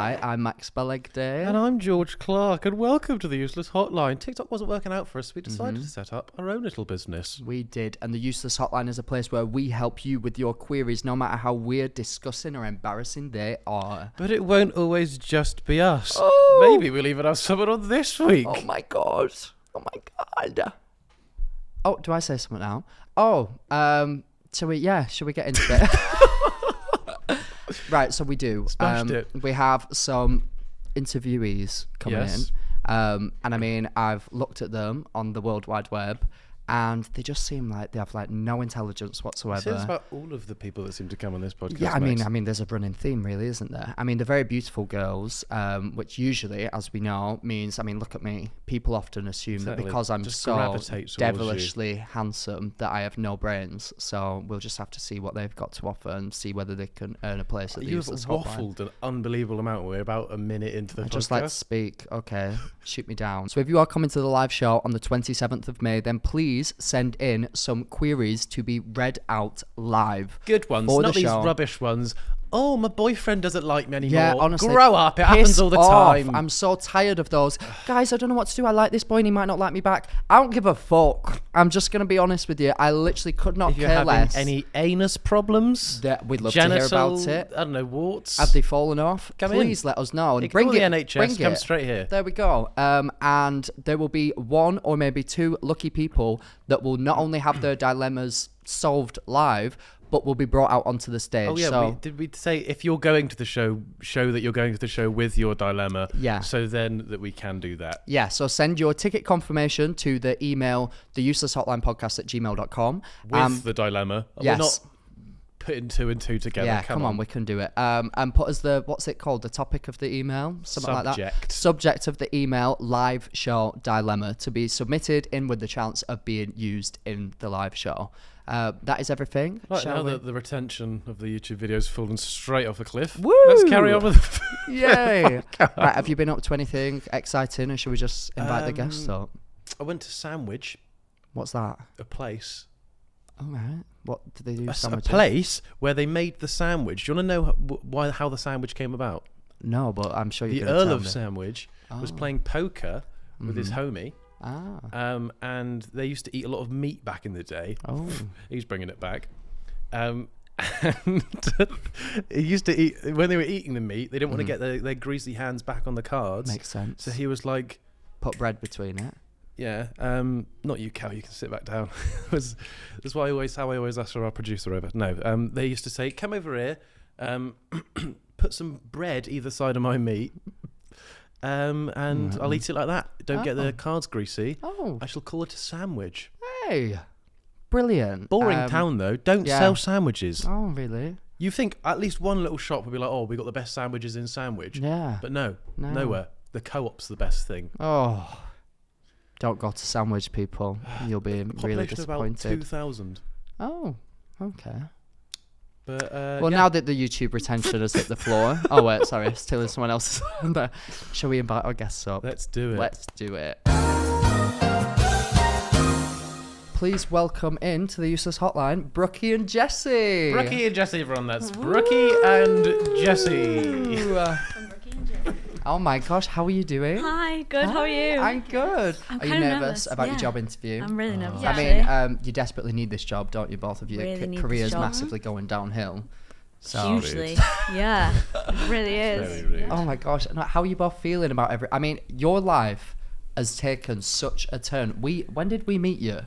Hi, I'm Max Balegde. And I'm George Clarke, and welcome to the Useless Hotline. TikTok wasn't working out for us, so we decided to set up our own little business. We did, and the Useless Hotline is a place where we help you with your queries, no matter how weird, disgusting, or embarrassing they are. But it won't always just be us. Oh. Maybe we'll even have someone on this week. Oh my god. Oh, do I say something now? Oh, should we get into it? Right, so we do. Smashed it. We have some interviewees coming in. And I mean, I've looked at them on the World Wide Web, and they just seem like they have like no intelligence whatsoever. It's about all of the people that seem to come on this podcast. Yeah, I Max. mean, there's a running theme, really, isn't there? I mean, they're very beautiful girls, which usually, as we know, means, I mean, look at me. People often assume Exactly. that because I'm Just so gravitate towards devilishly handsome that I have no brains. So we'll just have to see what they've got to offer and see whether they can earn a place at the You've Useless Hotline. waffled an unbelievable amount. We're about a minute into the podcast. I just like to speak. Okay, shoot me down. So if you are coming to the live show on the 27th of May, then please send in some queries to be read out live. Good ones, for not the these show. rubbish ones. Oh, my boyfriend doesn't like me anymore. Yeah, honestly. Grow up. It piss happens all the off. time. I'm so tired of those. Guys, I don't know what to do. I like this boy and he might not like me back. I don't give a fuck. I'm just going to be honest with you. I literally could not If you're care having less. any anus problems, We'd love genital, to hear about it. I don't know, warts. Have they fallen off? Come in. Please let us know. And Ignore bring the it. NHS, Bring come it. straight here. There we go. And there will be one or maybe two lucky people that will not only have their dilemmas solved live, but will be brought out onto the stage. Oh yeah, so, did we say if you're going to the show that you're going to the show with your dilemma? Yeah. So then that we can do that. yeah, so send your ticket confirmation to the email, theuselesshotlinepodcast@gmail.com. With the dilemma. yes. We're not putting two and two together. Yeah, come on, we can do it. And put as what's it called? The topic of the email? Something like that. Subject of the email, live show dilemma, to be submitted in with the chance of being used in the live show. That is everything. Right, Shall now we? that the retention of the YouTube video's fallen straight off a cliff, Woo! let's carry on with the Yay! Right, have you been up to anything exciting, or should we just invite the guests up? I went to Sandwich, What's that? a place. All right. What do they do? A Sandwiches? place where they made the sandwich. Do you want to know how the sandwich came about? No, but I'm sure The you're going to Earl tell of me. Sandwich was playing poker with his homie. Ah. And they used to eat a lot of meat back in the day. Oh. He's bringing it back. And he used to eat, when they were eating the meat, they didn't want to get their greasy hands back on the cards. Makes sense. So he was like, Put bread between it. yeah, not you, Cal, you can sit back down. That's how I always ask for our producer over. No, they used to say, come over here, put some bread either side of my meat, and I'll eat it like that. Don't get the cards greasy. Oh. I shall call it a sandwich. Hey. Brilliant. Boring town though. Don't yeah. sell sandwiches. Oh, really? You think at least one little shop would be like, oh, we got the best sandwiches in Sandwich. Yeah. But no, nowhere. The Co-op's the best thing. Oh. Don't go to Sandwich, people. You'll be really Population of about disappointed. 2,000. Oh, okay. But Well, yeah. now that the YouTube retention has hit the floor. Oh, wait, sorry. Still in someone else's. Shall we invite our guests up? Let's do it. Let's do it. Please welcome in to the Useless Hotline, Brookie and Jessie. Brookie and Jessie, everyone. That's Brookie and Jessie. Ooh. Oh my gosh, how are you doing? Hi, good. How are you? I'm good. I'm Are you kinda nervous about your yeah. job interview? I'm really nervous. I actually. mean, you desperately need this job, don't you, both of you? Really need this Career's job. massively going downhill. So. Hugely. Yeah, it really is. Very rude. Oh my gosh, and how are you both feeling about I mean, your life has taken such a turn. When did we meet you?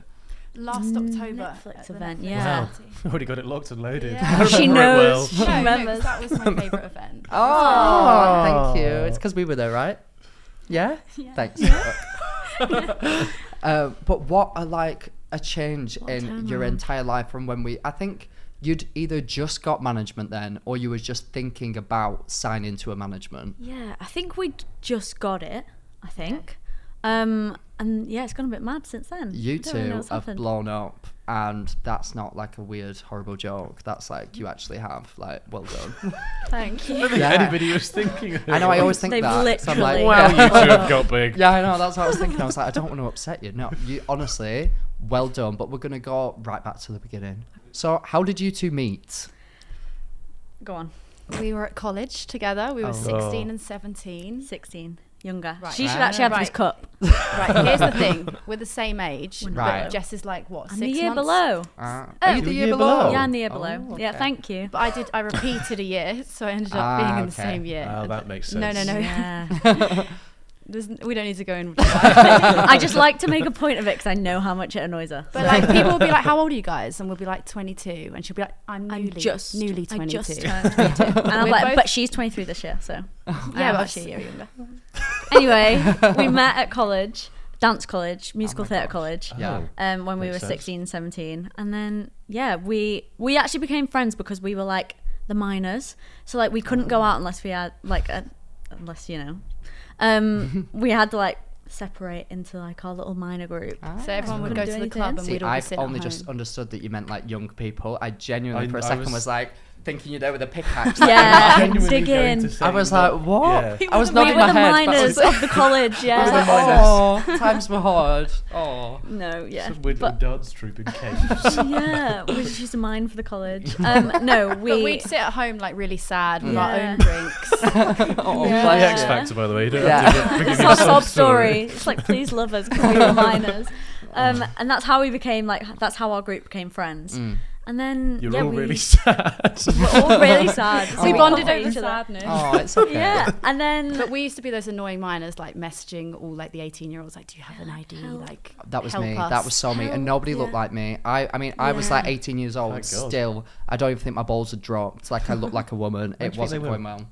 Last October. Netflix at the event, Netflix yeah. Wow. Already got it locked and loaded. Yeah. I She remember it well. knows. She No, no, 'cause remembers. that was my favourite event. Oh, thank you. It's because we were there, right? Yeah? Yeah. Thanks. But what a change What a in your turnaround. entire life from when I think you'd either just got management then, or you were just thinking about signing to a management. Yeah, I think we just got it. I think. And yeah, it's gone a bit mad since then. You I don't really know two what's have happened. blown up, and that's not like a weird, horrible joke. That's like you actually have. Like, well done. Thank I you. don't think Yeah. anybody was thinking of it. I know. I always think They've that. So I'm like, literally- Wow, yeah. you two have got big. Yeah, I know. That's what I was thinking. I was like, I don't want to upset you. No, you honestly, well done. But we're gonna go right back to the beginning. So, how did you two meet? Go on. We were at college together. We were Oh. 16 and 17. 16, younger. Right. She should actually have this Right. cup. Right, here's the thing. We're the same age. Right. But Jess is like, what, I'm 6 the year months? below. Are you the You're year a below? below. Yeah, I'm the year below. Oh, Yeah, okay. thank you. But I repeated a year, so I ended up being in the same year. Oh, that makes sense. No. Yeah. We don't need to go in. I just like to make a point of it because I know how much it annoys her. But like people will be like, "How old are you guys?" And we'll be like 22, and she'll be like, "I'm newly I just 22." turned 22. And I'm We're like, both- but she's 23 this year, so. Yeah, but actually actually, you're younger. Anyway, we met at college, dance college, musical my theatre gosh. college. Yeah. When we Makes were sense. 16, 17. And then, yeah, we actually became friends because we were like the minors. So, like, we couldn't go out unless we had, like, unless, you know. We had to, like, separate into, like, our little minor group. So everyone would Couldn't go do to the club anything. and See, we'd all I've sit only at just home. understood that you meant like young people. I genuinely for a I second was- was like thinking you're there with a pickaxe. Yeah, Genuinely dig going in. to say I was that- like, what? Yeah. I was We nodding were my the head. but I minors was- of the college, yeah. Was the minors. Oh, times were hard. Oh. No, yeah. Some weird But, dance troupe in caves. yeah, we just a mine for the college. No, But we'd sit at home like really sad with our Yeah. own drinks. Oh, Yeah. Like bless X you. Factor, by the way. You don't Yeah. have to give It's me our a sob story. It's like, please love us because we were minors. And that's how we became, like, that's how our group became friends. And then, You're yeah, all we really sad. were all really sad. So We Oh. bonded comfort over each other. sadness. Oh, it's okay. Yeah, and then But we used to be those annoying minors, like messaging all like the 18-year-olds, like, "Do you have an ID?" Help. Like, That was help me. us. That was so me. And nobody looked Yeah. like me. I mean, I was like Yeah. 18 years old. Thank God. Still, I don't even think my balls had dropped. Like I looked like a woman. When do you It think wasn't they going will? well.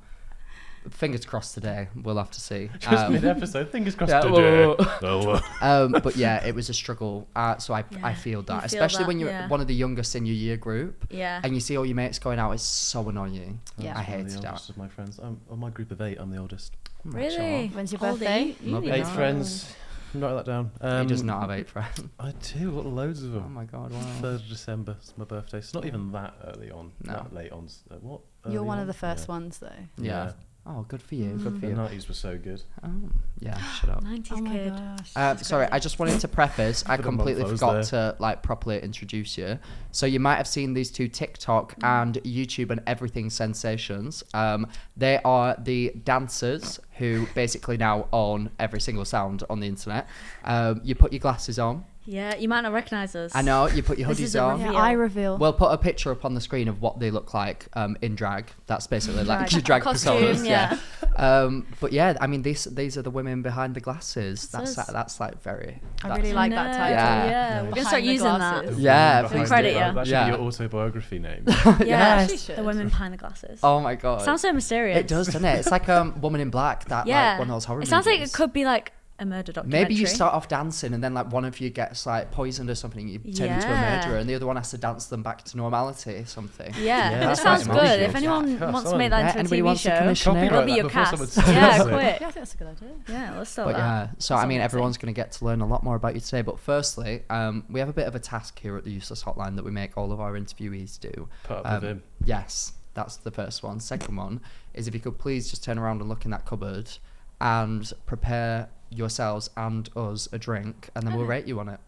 Fingers crossed today. We'll have to see. Just mid-episode. Fingers crossed yeah, today. whoa. Oh, But yeah, it was a struggle. So I Yeah, feel that, you feel especially that, when you're yeah. one of the youngest in your year group, yeah, and you see all your mates going out. It's so annoying. Yeah. I I'm hated the that. oldest of my friends. I'm on my group of 8. I'm the oldest. really. When's your Old birthday? eight? You Maybe need 8 to- friends. Write that down. He does not have 8 friends. I do. What loads of Oh them. my god! Wow. 3rd of December. It's my birthday. It's not even that early on. No. That late on. What? You're Early one on? of the first Yeah. ones, though. Yeah. Oh, good for you. Good for The you. 90s were so good. Oh, yeah. Shut up. 90s kid. Sorry, I just wanted to preface. I Bit of completely month I was forgot to like properly introduce you. So you might have seen these two TikTok and YouTube and everything sensations. They are the dancers who basically now own every single sound on the internet. You put your glasses on. Yeah, you might not recognise us. I know. You put your This is hoodies a on. reveal. Yeah, eye reveal. We'll put a picture up on the screen of what they look like in drag. That's basically like Drag. your drag Costume, personas. yeah. But yeah, I mean, these are the women behind the glasses. That's us. That's like very. I that's- really like that No, title. Yeah. Yeah, we're gonna Behind start the using glasses. that. Yeah, Behind please credit it. you. That should Yeah. be your autobiography name. Actually Yes. should. The women behind the glasses. Oh my god. Sounds so mysterious. It does, doesn't it? It's like Woman in Black. That Yeah. like one of those horror It sounds like movies. it could be like a murder documentary. Maybe you start off dancing and then like one of you gets like poisoned or something. You turn into a Yeah. murderer, and the other one has to dance them back to normality or something. Yeah, Yeah, it that's sounds right, good. emotional. If anyone Yeah, wants to make that Yeah, into a anybody TV wants to show, commission it? it'll be Copyright your that before cast. someone steals Yeah, it. quick. Yeah, I think that's a good idea. Yeah, let's start But that. yeah, so I mean, amazing. everyone's going to get to learn a lot more about you today. But firstly, we have a bit of a task here at the Useless Hotline that we make all of our interviewees do. Put up with him. Yes, that's the first one. Second one is if you could please just turn around and look in that cupboard and prepare yourselves and us a drink, and then we'll rate you on it.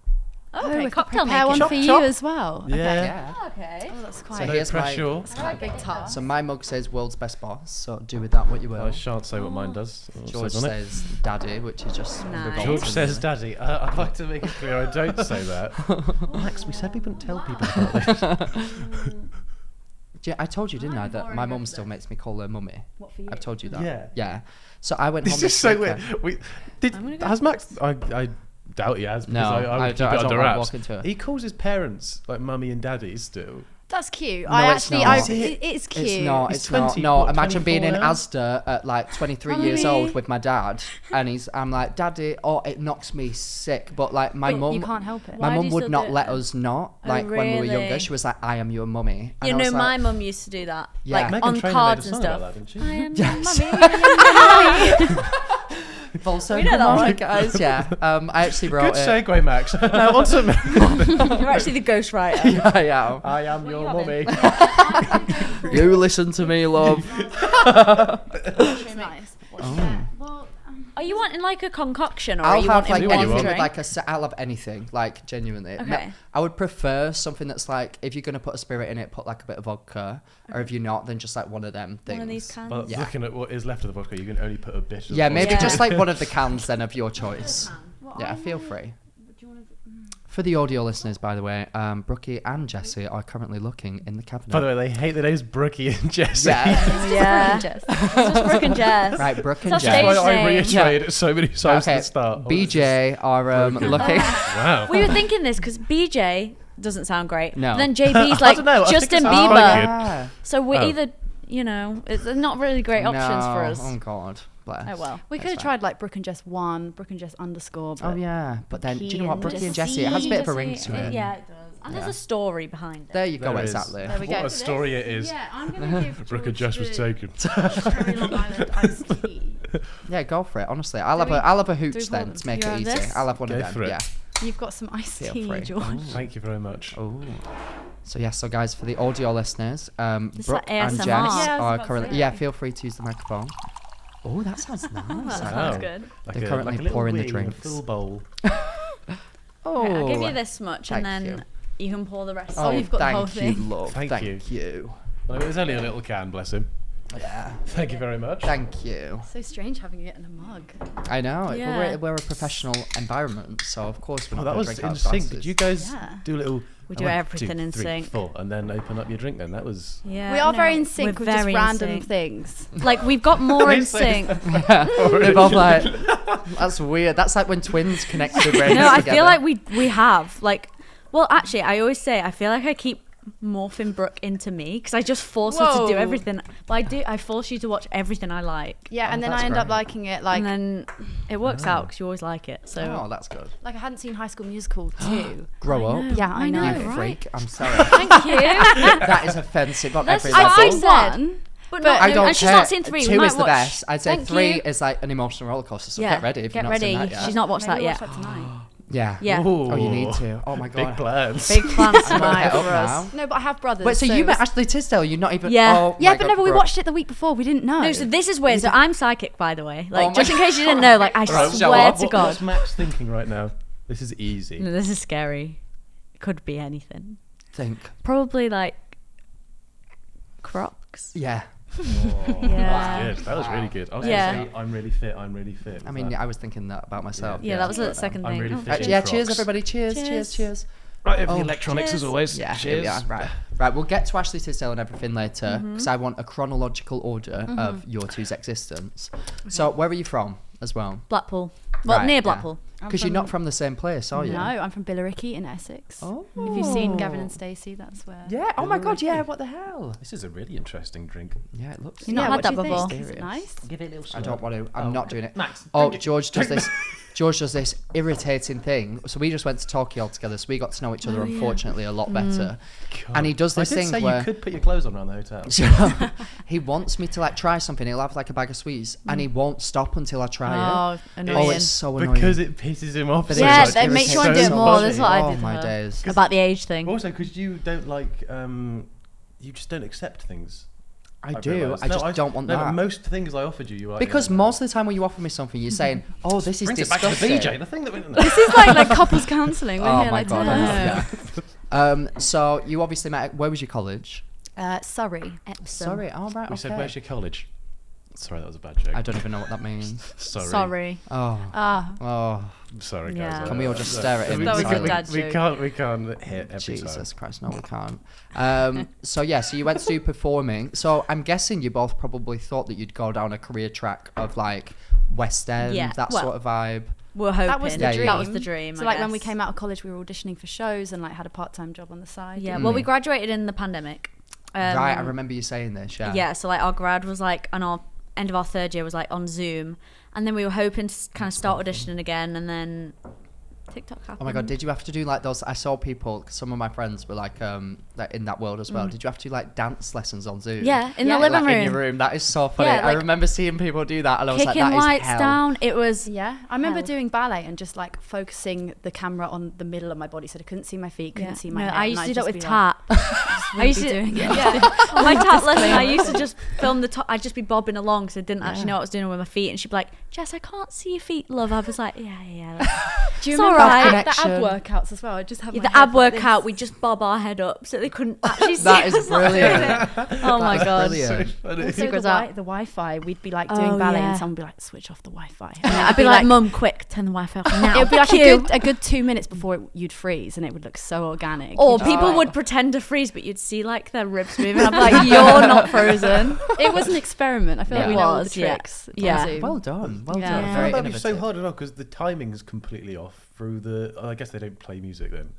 Okay, we cocktail prepare making. one Chop, for you chop. as well. Yeah. Yeah. Okay. Oh, that's So quite. here's my pressure. quite a big task. so my mug says world's best boss. So do with that what you will. I shan't say what mine does. It George says on it. says daddy, which is just Nice. revolting, George says really. daddy. I'd like to make it clear I don't say that. Max, we said we wouldn't tell people about this. Yeah, I told you, didn't I, that my mum still makes me call her mummy. What for you? I've told you that. Yeah. Yeah. So I went home. This is this so weird. weekend. Has Max? I doubt he has. Because No, I would I keep don't- it I don't under like wraps. walking to it. He calls his parents like mummy and daddy still. That's cute. No, I it's actually, not. it's cute. It's not. He's It's not. 20, No, what, imagine being in 24 now? Asda at like 23 years old Mummy. with my dad, and I'm like, Daddy. Oh, it knocks me sick. But like my But mum, you can't help it. my Why do mum you would still not do it let then? us not. Oh, Like when we were younger, really? she was like, I am your mummy. And You I know, was my like, mum used to do that. Yeah. Like Meghan on Trainor cards made a and song stuff. about that, didn't she? I am Yes. your mummy. I am your mummy. full circle know that moment, one. guys. Yeah. I actually Good wrote it. segue, Max. Now on to me. You're actually the ghostwriter. Yeah, yeah. I am your mummy. You listen to me, love. It's nice. Oh. Well, Are you wanting like a concoction, or are I'll you have wanting like one anything drink? with like I'll have anything, like genuinely. Okay. I would prefer something that's like, if you're gonna put a spirit in it, put like a bit of vodka, or if you're not, then just like one of them things. One of these cans. But Yeah. looking at what is left of the vodka, you can only put a bit of Yeah, maybe vodka. just like one of the cans then of your choice. Yeah, feel free. For the audio listeners, by the way, Brookie and Jessie are currently looking in the cabinet. By the way, they hate the names Brookie and Jessie. Yeah. Yeah. Jess. It's just Brooke and Jess. Right, Brooke and That's Jess. stage That's why I name. reiterated it so many times Okay, at the start. BJ are looking. Wow. We were thinking this because BJ doesn't sound great. No. Then JB's I like don't know, I think Justin it sounds Bieber. quite good. Yeah. So we're Oh. either, it's not really great options for us. Oh God, bless. Oh well. We could have tried like Brooke and Jess 1, Brooke and Jess _. Oh yeah, but then do you know what, Brookie and Jessie, Jessie, it has a bit of a ring to it. Yeah, it does. And there's Yeah. a story behind it. There you go, There is. exactly. There we What go. a story it is. Yeah, I'm going to give Brooke and Jess was taken. Cherry Long Island iced tea. Yeah, go for it. Honestly, I'll Do have a do hooch we then want- to make you it have easy. this? I'll have one of Go them. for it. Yeah. You've got some iced Feel tea, free. George. Thank you very much. Oh. So yeah, so guys, for the audio listeners, It's Brooke like and ASMR. Jess Yeah, I was are about to currently. say. Yeah, feel free to use the microphone. Oh, that sounds nice. That actually. sounds good. They're currently like a little pouring the wee in a drinks. full bowl. Oh, Okay, I'll give you this much, and Thank then you can pour the rest. Oh, you've got the thank whole you, thing. love. Thank Thank you. you. Well, it was only a little can, bless him. Yeah. Thank you very much. Thank you. So strange having it in a mug. I know. Yeah. We're a professional environment, so of course we're Oh, not that going to was drink in out of sync. glasses. Did you guys Yeah. do a little? We do 1, everything 2, in 3, sync. 4, and then open up your drink. Then that was. Yeah, We are no, very in we're sync with just very in random sync. things. Like we've got more in Seriously? sync. They're both like, that's weird. That's like when twins connect their brains No, I together. feel like we have like. Well, actually, I always say I feel like I keep morphing Brooke into me because I just force her to do Whoa. everything. Well, I force you to watch everything I like, Yeah, and then that's I end up great. liking it like and then it works out because you always like it. So Oh, that's good. I hadn't seen High School Musical 2. Grow I up. know, Yeah, I know. You right? freak. I'm sorry. Thank you. That is offensive on That's every fine. level. I've seen one. But But not, I don't and she's care. not seen 3. 2 we might is the watch. best. I'd say Thank 3 you. is like an emotional roller coaster. So Yeah, get ready if get you've not ready. seen that yet. She's not watched that Maybe yet. watch that tonight. Yeah. Yeah. Ooh. Oh, you need to. Oh my god. Big plans. Big plans I'm gonna tonight get for up us. now. No, but I have brothers. Wait, so you it met was- Ashley Tisdale? You're not even. Yeah. Oh, Yeah, my but God, no, but we bro. watched it the week before. We didn't know. No, so this is weird. So I'm psychic, by the way. Like, Oh just my- in case you didn't know, like, I Right, show swear off. to God. What's Max thinking right now? This is easy. No, this is scary. It could be anything. Think. Probably like Crocs. Yeah. Oh, Yeah. That was good. That was really good. I was Yeah. going to say, I'm really fit. I'm really fit. I mean, I was thinking that about myself. Yeah, that was the second I'm thing. really Oh, fit. Actually, yeah, cheers, Crocs. everybody. Cheers, cheers, Cheers. cheers. Right, over Oh, the electronics cheers. as always. Yeah, cheers. here we are. Right, we'll get to Ashley Tisdale and everything later because I want a chronological order of your two's existence. So, where are you from as well? Blackpool. Well, Right, near yeah. Blackpool. Because you're not from the same place, are you? No, I'm from Billericay in Essex. Oh. If you've seen Gavin and Stacey, that's where. Yeah. Oh my God. Yeah. What the hell? This is a really interesting drink. Yeah, it looks. You've not had what that do you before. think? Is it nice? Give it a little I don't want to. I'm not doing it. Max, Oh, drink it. George does this. George does this irritating thing. So we just went to Tokyo all together. So we got to know each other, unfortunately, a lot better. And he does this I did thing say where you could put your clothes on around the hotel. he wants me to like try something. He'll have like a bag of sweets, and he won't stop until I try it. Oh, annoying. Oh, it's so annoying. Because it pisses him off. But so it Yeah, much. that makes you want to do irritates it so more. much. That's what I Oh did to my her. days. About the age thing. Also, because you don't like, you just don't accept things. I I've do. realised. I just don't want no, that. But most things I offered you, like Because most of the time when you offer me something, you're saying, "Oh, this is brings it back to the disgusting." VJ. The thing that we This is like couples counselling. We're Oh here my like, God. no. Yeah. So you obviously met. Where was your college? Surrey. Epsom. Sorry. Oh right. we Okay. said, "Where's your college?" Sorry, that was a bad joke. I don't even know what that means. Sorry. Oh. Ah, Oh. I'm sorry, guys. Yeah. Can we all just stare at him? That was in a silence? dad We joke. can't hit every Jesus time. Christ, no, we can't. So yeah, so you went to do performing. So I'm guessing you both probably thought that you'd go down a career track of like West End, Yeah, that well, sort of vibe. We're hoping. that was the Yeah, dream. yeah. That was the dream. So I like when we guess. came out of college, we were auditioning for shows and like had a part-time job on the side. Yeah, well, we graduated in the pandemic. Right, I remember you saying this. Yeah. Yeah, so like our grad was like, and our end of our third year was like on Zoom, and then we were hoping to kind of start auditioning again, and then TikTok happened. Oh my God, did you have to do like those? I saw people, some of my friends were like in that world as well. Did you have to do like dance lessons on Zoom? Yeah, in the Yeah. living Like, room. in your room. That is so funny. Yeah, I like, remember seeing people do that, and I was Kicking like, that is lights hell. down. It was. Yeah, I remember Hell. doing ballet and just like focusing the camera on the middle of my body so I couldn't see my feet, couldn't see my No, head. I and used to I'd do that just with be like, tap. I used to doing it. my tap lesson, I used to just film the top. I'd just be bobbing along because I didn't actually know what I was doing with my feet, and she'd be like, Jess, I can't see your feet, love. I was like, yeah. Do you It's remember alright. the ab workouts as well? I just have my The head ab like workout, this. we just bob our head up so they couldn't actually see That us is not doing brilliant. it. Oh my god. Brilliant. Also the Wi-Fi, we'd be like doing Oh, ballet yeah. and someone would be like, switch off the Wi-Fi. I'd be like, Mum, quick, turn the Wi-Fi off now. It would be like Cue. a good 2 minutes before you'd freeze and it would look so organic. Or You'd just people like- would pretend to freeze, but you'd see like their ribs moving. I'd be like, you're not frozen. It was an experiment. I feel like Yeah. we know all the Was, yeah. tricks. Yeah. on Zoom. Well done. Well Yeah. done. I Very feel that'd be so innovative. hard as well because the timing's completely off through the. I guess they don't play music then.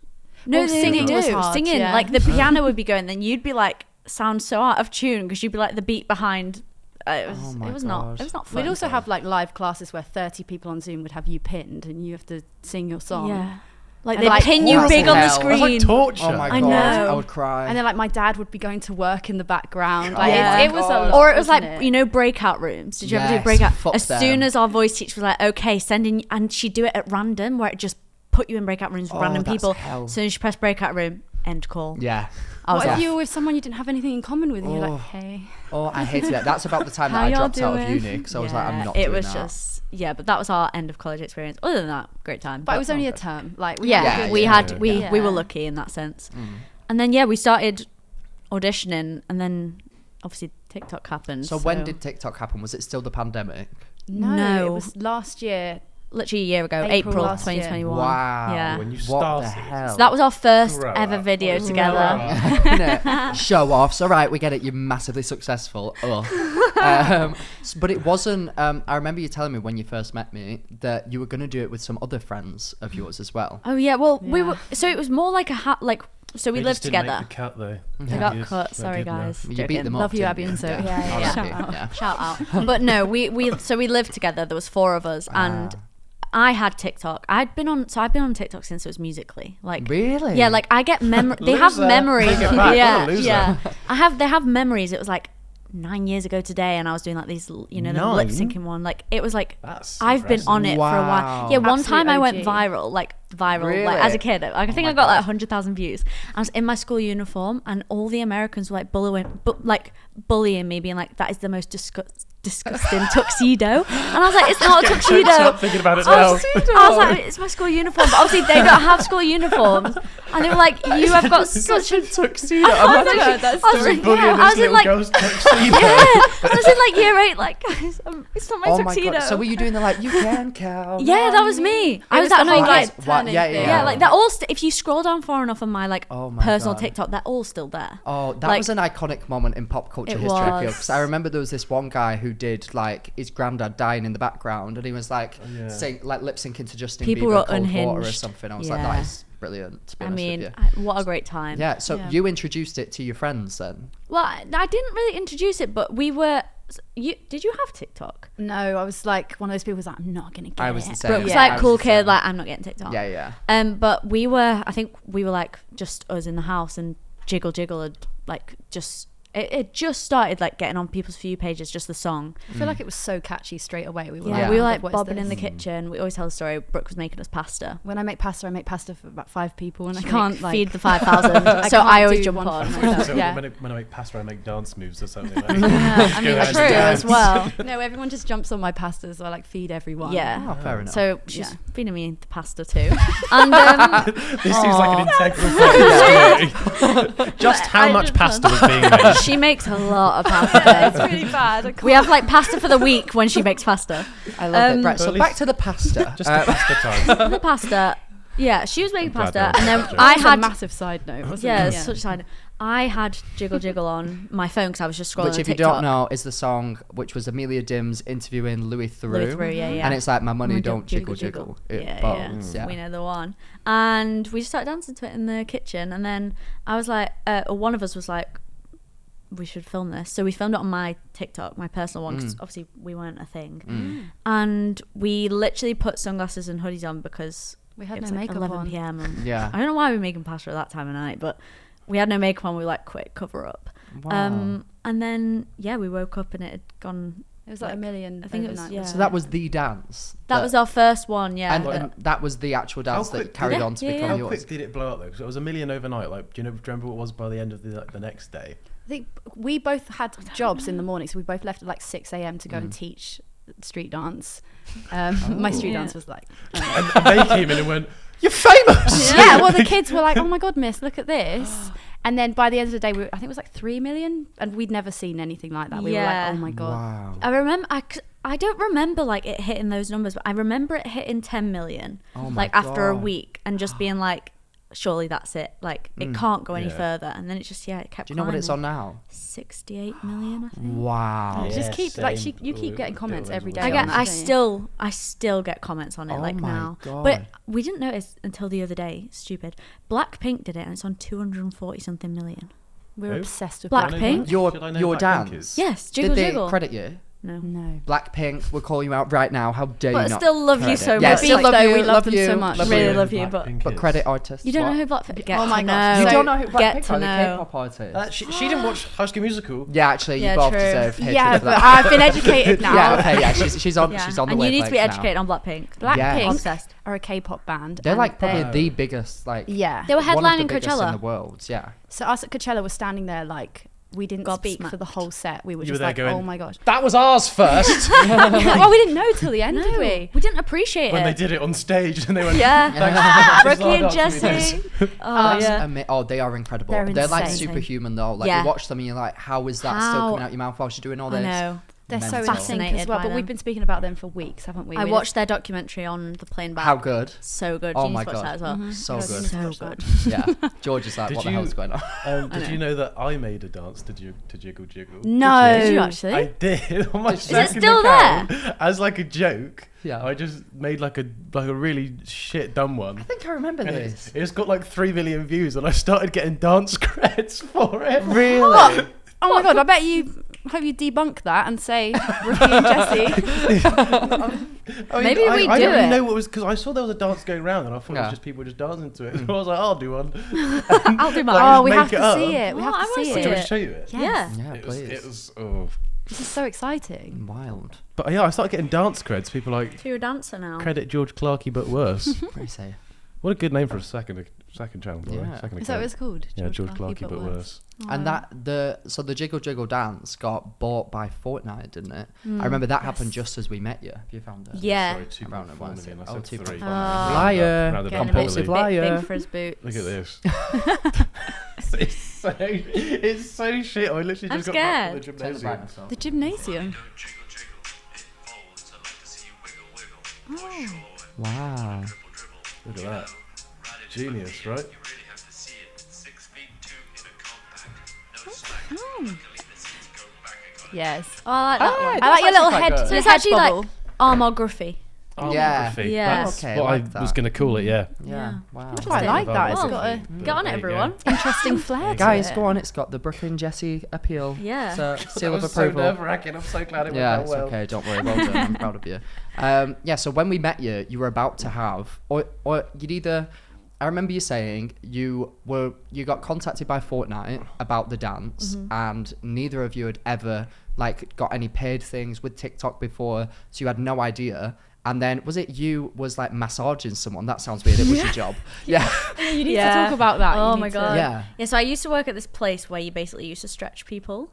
No, Well, they singing do. was hard, Singing, yeah. like the piano would be going, then you'd be like, sound so out of tune because you'd be like the beat behind. It was, Oh my it was not. God. It was not fun. We'd also have like live classes where 30 people on Zoom would have you pinned and you have to sing your song. yeah, like And they like, pin you what big the on the hell? That's like screen. torture. Oh my I god, know. I would cry. And then like my dad would be going to work in the background. Like, Yeah. it was a lot, Or it was like, wasn't it? you know, breakout rooms. Did you ever do Yes, breakout? fuck As them. soon as our voice teacher was like, okay, send in, and she'd do it at random where it just put you in breakout rooms with Oh, random that's people. hell. As soon as you press breakout room, end call. Yeah. I was What if like, you were with someone you didn't have anything in common with and you're Oh. like, hey. Oh, I hated that. That's about the time that How I y'all dropped out of doing? uni because I was like, I'm not it doing was that. just, yeah, but that was our end of college experience. Other than that, great time. But it was only a okay. term. Like, yeah, Yeah, we yeah, had yeah. we Yeah. we were lucky in that sense. Mm. And then we started auditioning, and then obviously TikTok happened. So when did TikTok happen? Was it still the pandemic? No. It was last year. literally a year ago, April April last year. 2021. Wow. Yeah. When you What started. the hell? So that was our first Grow ever up. video Grow together. up. Innit? Show offs. All right, we get it. You're massively successful. But it wasn't. I remember you telling me when you first met me that you were going to do it with some other friends of yours as well. Oh yeah, well we Yeah. were. So it was more like so we They lived just didn't together. make the cut though. They Yeah. got Yes, cut. they Sorry did now. guys. You beat Joking. them up. Love you, didn't Abby and Zoe. Yeah. Oh, Shout lucky, out. yeah. Shout out. But no, we lived together. There was 4 of us, and I had TikTok. I've been on TikTok since it was Musically. Like Really? Yeah, like I get they have Loser. memories. Take it back. Yeah, What a loser. yeah. They have memories. It was like 9 years ago today, and I was doing like these, you know, the 9? lip syncing one. Like it was like That's I've been impressive. on it for a Wow. while. Yeah, one Absolute time I went OG. viral, like Really? as a kid. I think my I got like God. 100,000 views. I was in my school uniform, and all the Americans were like bullying me, being like, "That is the most disgusting tuxedo," and I was like, "It's not a tuxedo." Stop thinking about it I now. was like, "It's my school uniform," but obviously they don't have school uniforms, and they were like, "You have got such a tuxedo. I was like, Imagine I was Zoe like, bullying yeah, I this was in little like, girl's tuxedo. I was in like year 8, like, guys, it's not my Oh my tuxedo. god. So were you doing the like you can count? Yeah, that was me. I was was that the annoying. whole, Like, like, What? turning Yeah, thing. yeah, yeah, like they're all. If you scroll down far enough on my like Oh my personal God. TikTok, they're all still there. Oh, that Like- was an iconic moment in pop culture It history, I feel. was. Because I remember there was this one guy who did like his granddad dying in the background, and he was like yeah. lip syncing to Justin People Bieber, were Cold Water or unhinged. something. I was like, Yeah. that is brilliant. To be I honest mean, with what a great time. you. Yeah. So Yeah. you introduced it to your friends then? Well, I didn't really introduce it, but we were. Did you have TikTok? No, I was like one of those people who's like, I'm not going to get I was it. the same. Brooke was Yeah, I like was cool the kid, same. like I'm not getting TikTok. Yeah, yeah. But I think we were like just us in the house, and Jiggle had like just it just started like getting on people's view pages, just the song. I feel like it was so catchy straight away. We were Yeah, Yeah. we were like what is bobbing in the this? kitchen. We always tell the story. Brooke was making us pasta. When I make pasta for about 5 people, and I She can't can't feed the 5,000, so can't I always do jump one on. for myself. So Yeah. when I make pasta, I make dance moves or something. Like, Yeah, I mean, Go ahead True and as dance. well. No, everyone just jumps on my pasta, so I like feed everyone. Yeah. Oh, fair enough. So she's Yeah. feeding me the pasta too. And This seems like an integral part. Just how I much just- pasta was being made. she makes a lot of pasta. It's really bad. We have like pasta for the week when she makes pasta. I love it. Right. Well, So at back least- to the pasta. Just the pasta time. The pasta. Yeah, she was making glad pasta, that and then was I That was a had massive side note, wasn't yeah, it? it's such a side. I had Jiggle on my phone because I was just scrolling. Which, on if you TikTok. don't know, is the song which was Amelia Dims interviewing Louis Theroux. Yeah. And it's like, my money My don't jiggle. It Yeah, bones. yeah. We know the one. And we just started dancing to it in the kitchen, and then I was like, or one of us was like, we should film this. So we filmed it on my TikTok, my personal one, because obviously we weren't a thing. And we literally put sunglasses and hoodies on because We had it was no like makeup 11 on. p.m. and Yeah. I don't know why we were making pasta at that time of night, but we had no makeup on. We were like, quick, cover up. Wow. And then we woke up and it It was like $1 million. I think it was, overnight. yeah. So that was the dance. That was our first one, yeah. And that was the actual dance that carried on to become How yours. quick did it blow up though? Because it was $1 million overnight. Like, do you remember what it was by the end of the next day? I think we both had jobs in the morning, so we both left at like 6 a.m. to go and teach street dance. My street dance was like... and they came in and went, "You're famous!" Yeah, well, the kids were like, "Oh my God, miss, look at this." And then by the end of the day, I think it was like 3 million, and we'd never seen anything like that. We were like, "Oh my God." Wow. I remember, I don't remember like it hitting those numbers, but I remember it hitting 10 million like after a week and just being like, surely that's it. Like it can't go any further. And then it just, it kept Do you know what it's on climbing. now? 68 million, I think. Wow. Yeah, Just keep same. you keep getting comments every day. I still get comments on it Oh like my now. God. But we didn't notice until the other day. Stupid. Blackpink did it and it's on 240 something million. We're obsessed with Blackpink. Your Blackpink dance. is? Yes, Jiggle Did they Jiggle. credit you? No. Blackpink, we'll call you out right now. How dare you But not? still love you credit. so Yeah, much. still love Though, you. we love them you, so much. love Really you. love you, but But credit artists. you don't what? know who Blackpink. Get Oh my to gosh. know. You don't know who Get Blackpink to are, the know. K-pop artist. She didn't watch High School Musical. Yeah, actually, Yeah, you both true. deserve hatred Yeah, for but that. I've been educated now. Yeah, okay, yeah, she's on Yeah. the and you need to be wavelength educated now. on Blackpink. Blackpink Obsessed. are a K-pop band. They're and like probably they- the biggest, like Yeah. They were one of the headlining biggest in Coachella. the world. Yeah. So us at Coachella were standing there like we didn't Got speak for the smacked. whole set. We were You just were there like, going, "Oh my gosh." That was ours first. Well, we didn't know till the end, No, did we? we didn't appreciate When it. they did it on stage and they went, Yeah. Thanks. Brookie and This is our dance Jesse. music. Oh, yeah. They are incredible. They're They're like insane. superhuman though. Like Yeah. you watch them and you're like, how is that still How? coming out your mouth while she's doing all I this? know. They're so Mental. insane as Fascinated well. by But them. we've been speaking about them for weeks, haven't we? I We watched their documentary on the plane back. How good? So good. Oh You need my to watch God. that as well. So Yeah, good. So watch that. good. Yeah. George is like, Did what the you- hell is going on? Did you know that I made a dance to Jiggle Jiggle? No. Did you actually? I did on my it second still account as like a joke. Yeah. I just made like a really shit dumb one. I think I remember And this. it's got like 3 million views, and I started getting dance credits for it. Really? Oh my God! I bet you. Hope you debunk that and say Brookie and Jesse. Maybe we I do don't really it. know what was, because I saw there was a dance going around and I thought it Yeah. was just people just dancing to it. So I was like, I'll do one. I'll do mine. Like, Oh, just we make have it to up. see it. We Well, have I to wanna see see Do you want me it. to show you it? Yeah. Yeah, It was, please. This is so exciting. Wild. But yeah, I started getting dance creds. People like, So you're a dancer now. credit George Clarke, but worse. Pretty safe. What a good name for a second channel, by the way. Yeah. Second Is that what account. it's called? Yeah, George Clarke, but worse. And the Jiggle Jiggle dance got bought by Fortnite, didn't it? I remember that happened just as we met you. Have you found it? Yeah. Sorry, 2.4 Around it, was million. it? I Oh, said 2.4 3. million. Liar. Rounded Getting up a bit Compulsive heavily. liar. big for his boots. Look at this. it's so shit. I literally I'm just got back from the scared. Turn the gymnasium. brightness up. The gymnasium. Wow. Look at that. Genius, right? Yes. Oh, I like that one. I like your little quite head. good. So your it's head actually bubble. like armography. Yeah. Armography. Yeah. That's Okay, I what like I that. was going to call it, yeah. Yeah. Wow. I like that. It's Well, got a Get on it, There you everyone. go. interesting flair. to Guys, it. go on. It's got the Brookie and Jesse appeal. Yeah. So, seal of That was so approval. nerve-wracking. I'm so glad it Yeah, went it's that well. okay. Don't worry. Well done. I'm proud of you. Yeah. So when we met you, you were about to have, or you'd either. I remember you saying you got contacted by Fortnite about the dance, and neither of you had ever like got any paid things with TikTok before, so you had no idea. And then was it you was like massaging someone? That sounds weird. It was your job. Yeah. You need to talk about that. Oh You my need to- god. Yeah. Yeah. So I used to work at this place where you basically used to stretch people.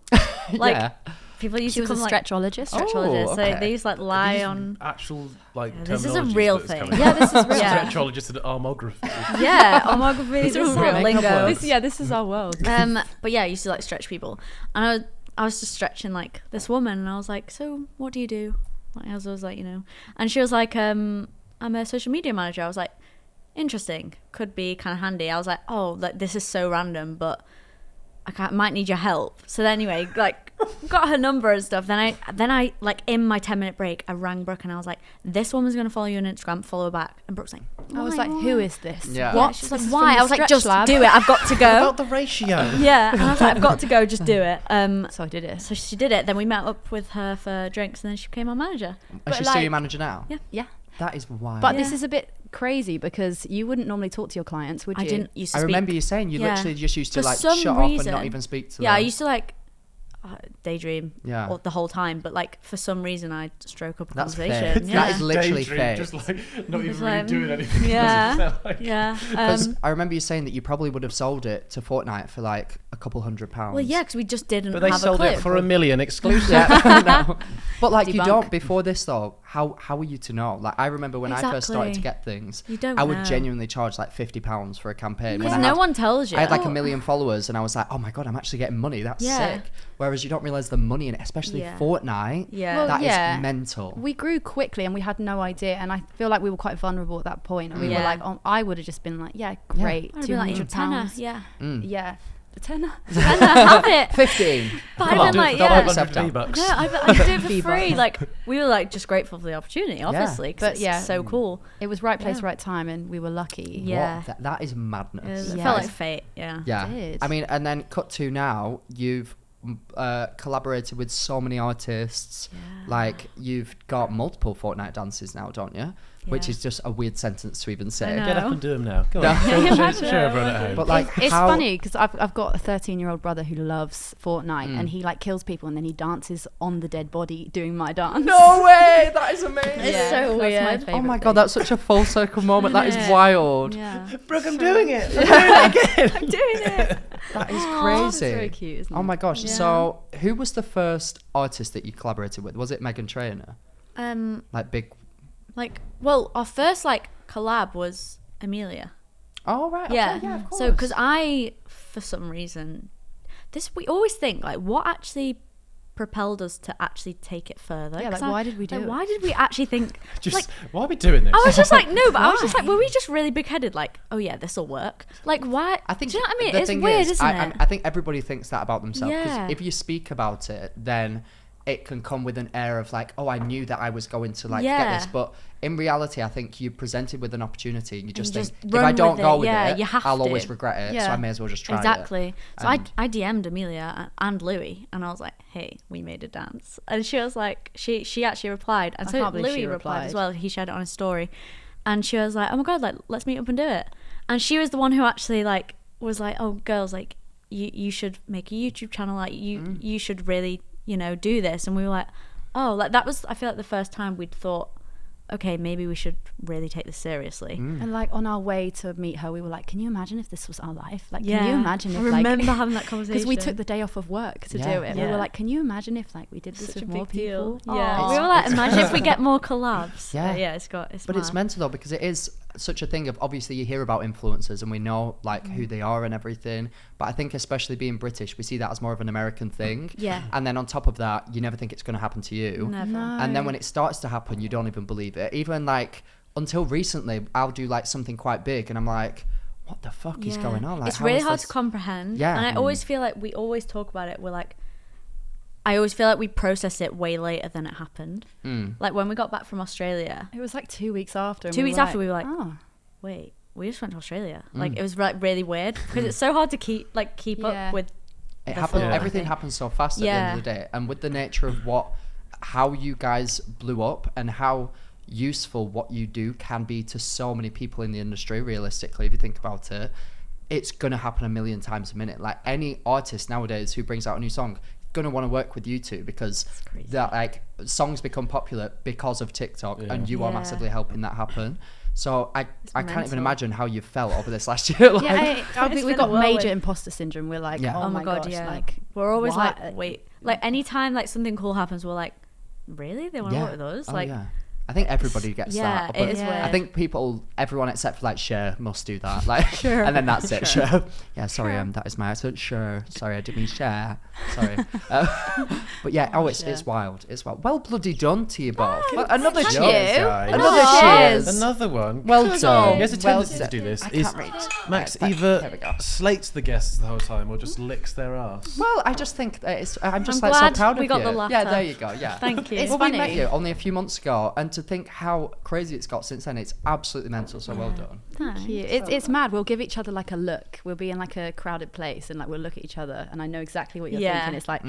Like yeah. people used She to was a come like stretchologist. stretchologist. Oh, So okay. they used to like lie on. Actual like this is a terminologies real that's thing. coming Yeah, out. this is real. Yeah. Stretchologist and armography. Yeah, armography. This is real. lingo. Makeup This is our world. But yeah, I used to like stretch people, and I was just stretching like this woman, and I was like, so what do you do? Like I was like, and she was like, I'm a social media manager. I was like, interesting, could be kind of handy. I was like, oh, like this is so random, but I might need your help. So then anyway, like got her number and stuff. Then I like in my 10-minute break, I rang Brooke and I was like, this woman's gonna follow you on Instagram, follow her back. And Brooke's like, I was why? like, who is this? Yeah. What? She's She's like, like, why? "From I was the like, Stretch just Lab." do it. I've got to go. About the ratio. Yeah, and I was like, I've got to go, just do it. So I did it. So she did it. Then we met up with her for drinks, and then she became our manager. Is she still your manager now? Yeah. Yeah. That is wild. But Yeah. this is a bit crazy because you wouldn't normally talk to your clients, would you? I didn't used to I speak. remember you saying you Yeah. literally just used to For like some shut off and reason- not even speak to Yeah, them. I used to like. daydream Yeah. the whole time, but like for some reason I stroke up a That's conversation. fair. Yeah. That is literally Daydream, fair. just like not even It's really like, doing anything. yeah, Like, yeah. Because I remember you saying that you probably would have sold it to Fortnite for like a couple £100. Well, yeah, because we just didn't but they have sold a clip. it for $1 million exclusive. No. But like you Debunk. don't before this though. How are you to know? Like I remember when I first started to Exactly. get things, You don't I would know. genuinely charge like £50 for a campaign. Because when no one tells you. I had like 1 million followers, and I was like, oh my god, I'm actually getting money. That's Yeah. sick. Whereas you don't realize the money in it, especially Yeah. Fortnite. Yeah. Well, That is yeah. mental. We grew quickly and we had no idea, and I feel like we were quite vulnerable at that point, and we Yeah. were like, I would have just been like, yeah, great, I'd be like, £200. tenner, yeah. Yeah, a tenner. Have it. 15. But Come I've on, been like, don't yeah. let yourself down. $500. No, I do it for Bebop. free. Like we were like just grateful for the opportunity, obviously, But because yeah. it's so cool. It was right place, Yeah. right time, and we were lucky. Yeah. What? That is madness. It Yeah. felt like fate. Yeah. Yeah. did. I mean, and then cut to now, you've collaborated with so many artists. Yeah. Like you've got multiple Fortnite dances now, don't you? Which Yeah. is just a weird sentence to even say. I know. Get up and do them now. Come No. on. Show everyone at home. But like, It's how, funny because I've got a 13-year-old brother who loves Fortnite, and he like kills people, and then he dances on the dead body doing my dance. No way! That is amazing. It's so that's my weird. favourite Oh my thing. god, that's such a full circle moment. That is Yeah. wild. Yeah. Brooke, I'm doing it. I'm doing it again. I'm doing it. That is Aw, It's crazy. very cute, isn't it? Oh my gosh. Yeah. So, who was the first artist that you collaborated with? Was it Meghan Trainor? Like big. Like, well, our first like collab was Amelia. Oh right. Okay, Yeah. yeah. Of course. So, because I, for some reason, we always think like, what actually propelled us to actually take it further? Yeah, 'Cause like, why did we do it? Why did we actually think? Just, like, why are we doing this? I was just like, no, but I was just like, Why? were we just really big-headed? Like, oh yeah, this will work. Like, why? I think do you know what I mean? the It's thing weird, is, isn't it? I think everybody thinks that about themselves. Because Yeah. if you speak about it, then it can come with an air of like, oh, I knew that I was going to like get Yeah. this. But in reality, I think you presented with an opportunity and you just you think, just if run I don't with go it. with Yeah, it, you have I'll to. always regret it. So Yeah. I may as well just try it. Exactly. So And- I DM'd Amelia and Louis, and I was like, "Hey, we made a dance," and she was like, she actually replied, and I so can't believe Louis she replied as replied. well. He shared it on his story, and she was like, "Oh my god, like let's meet up and do it." And she was the one who actually like was like, "Oh, girls, like you should make a YouTube channel. Like you should really do this." And we were like, "Oh, like that was I feel like the first time we'd thought." Okay, maybe we should really take this seriously. And like on our way to meet her, we were like, can you imagine if this was our life? Like, Yeah, can you imagine if I remember having that conversation because we took the day off of work to Yeah. do it. We Yeah. were like, can you imagine if like we did this Such with a more big deal. people? Yeah, Aw. we were like, It's imagine if we get more collabs. Yeah. Yeah, But it's mad. mental though, because it is such a thing of, obviously you hear about influencers and we know like who they are and everything, but I think especially being British, we see that as more of an American thing. Yeah. And then on top of that, you never think it's going to happen to you. Never. No. And then when it starts to happen, you don't even believe it. Even like until recently, I'll do like something quite big and I'm like, what the fuck is Yeah. going on? Like, it's how really is hard this- to comprehend. Yeah. And I always feel like we always talk about it. We're like, I always feel like we process it way later than it happened. Like when we got back from Australia, It was like 2 weeks after. and 2 weeks after we were like, oh. wait, we just went to Australia. Like it was like really weird because it's so hard to keep Yeah. up with. It the happened. thought, I Everything think. happens so fast at the end of the day, and with the nature of how you guys blew up and how useful what you do can be to so many people in the industry. Realistically, if you think about it, it's gonna happen a million times a minute. Like any artist nowadays who brings out a new song, gonna want to work with you two because crazy. that like songs become popular because of TikTok, and you are Yeah. massively helping that happen. So I can't even mental. imagine how you felt over this last year. Like, Yeah, It's we been got a whirlwind. major imposter syndrome. We're like, Yeah. oh, my god, yeah. like We're always what? like, wait, like anytime like something cool happens, we're like, really? They want to work with us? Oh, Like, yeah. I think everybody gets yeah, that. it is I weird. think everyone except for like Cher must do that. Like, Sure. and then that's it. Sure. Cher. Yeah, sorry, that is my accent. Sure. Sorry, I didn't mean Cher. Sorry. But yeah, it's wild. It's wild. Well bloody done to you both. Well, another thank cheers. you. Guys. Another Aw. cheers. Another one. Well done. He has a Well tendency to do this. I Is can't reach. Max Right, either there we go. slates the guests the whole time or just licks their ass? Well, I just think that I'm just I'm like so glad proud we of got you. the Yeah, latter. there you go. Yeah. Thank you. It's Well, funny. we met you only a few months ago, and to think how crazy it's got since then, it's absolutely mental. So well done. Thanks. Yeah, it's mad. We'll give each other like a look. We'll be in like a crowded place and like we'll look at each other and I know exactly what you're Yeah. thinking. It's like,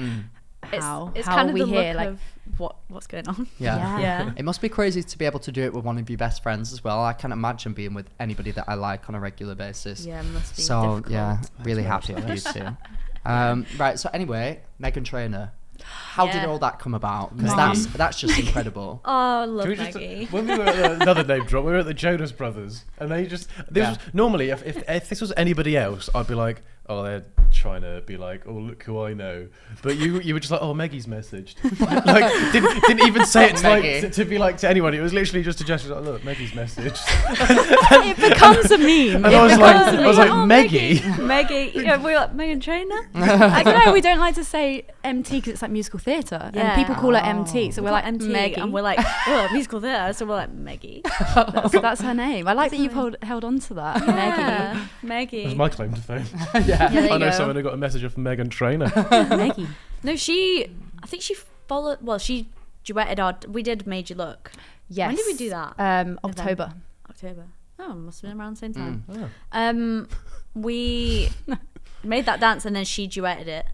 how It's how kind are of we the here? look Like, of what's going on. Yeah. Yeah. It must be crazy to be able to do it with one of your best friends as well. I can't imagine being with anybody that I like on a regular basis. Yeah, it must be So difficult. yeah, really very happy much for you too. Right. So anyway, Meghan Trainor. How did Yeah. all that come about? Because that's just incredible. Oh, I love Can we just- Maggie. when we were at another name drop, we were at the Jonas Brothers, and they just was, normally if this was anybody else, I'd be like, oh, they're trying to be like, oh, look who I know. But you were just like, oh, Maggie's messaged. Like didn't even say it to be like to anyone. It was literally just a gesture like, look, Maggie's messaged. It becomes a meme. And I was like, Maggie. Maggie. Yeah, we were like, Meghan Trainor? I don't know, we don't like to say MT because it's like musical theatre. Yeah. And people call her MT. So we're like, MT, Maggie. and we're like, oh, musical theatre. So we're like, Maggie. That's her name. I like that you've held on to that. Maggie. Maggie. That's my claim to fame. Yeah, there you I know go. someone who got a message from Meghan Trainor. Maggie. No, I think she followed, well, she duetted we did Made You Look. Yes. When did we do that? October. October. Oh, must have been around the same time. Oh. We made that dance and then she duetted it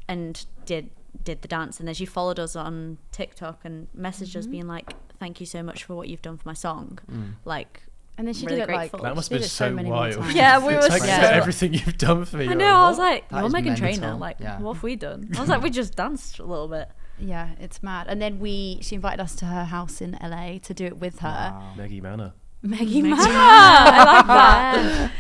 and did the dance, and then she followed us on TikTok and messaged us being like, thank you so much for what you've done for my song. Like, And then she really did it grateful. That must she have did been it so many more wild. times. Yeah, we were Thanks so- for everything you've done for me. I know, I was like, That you're is Meghan mental. Trainor, like, Yeah. what have we done? I was like, we just danced a little bit. Yeah, it's mad. And then she invited us to her house in LA to do it with her. Maggie Manor. Maggie Maggie Manor. I like that.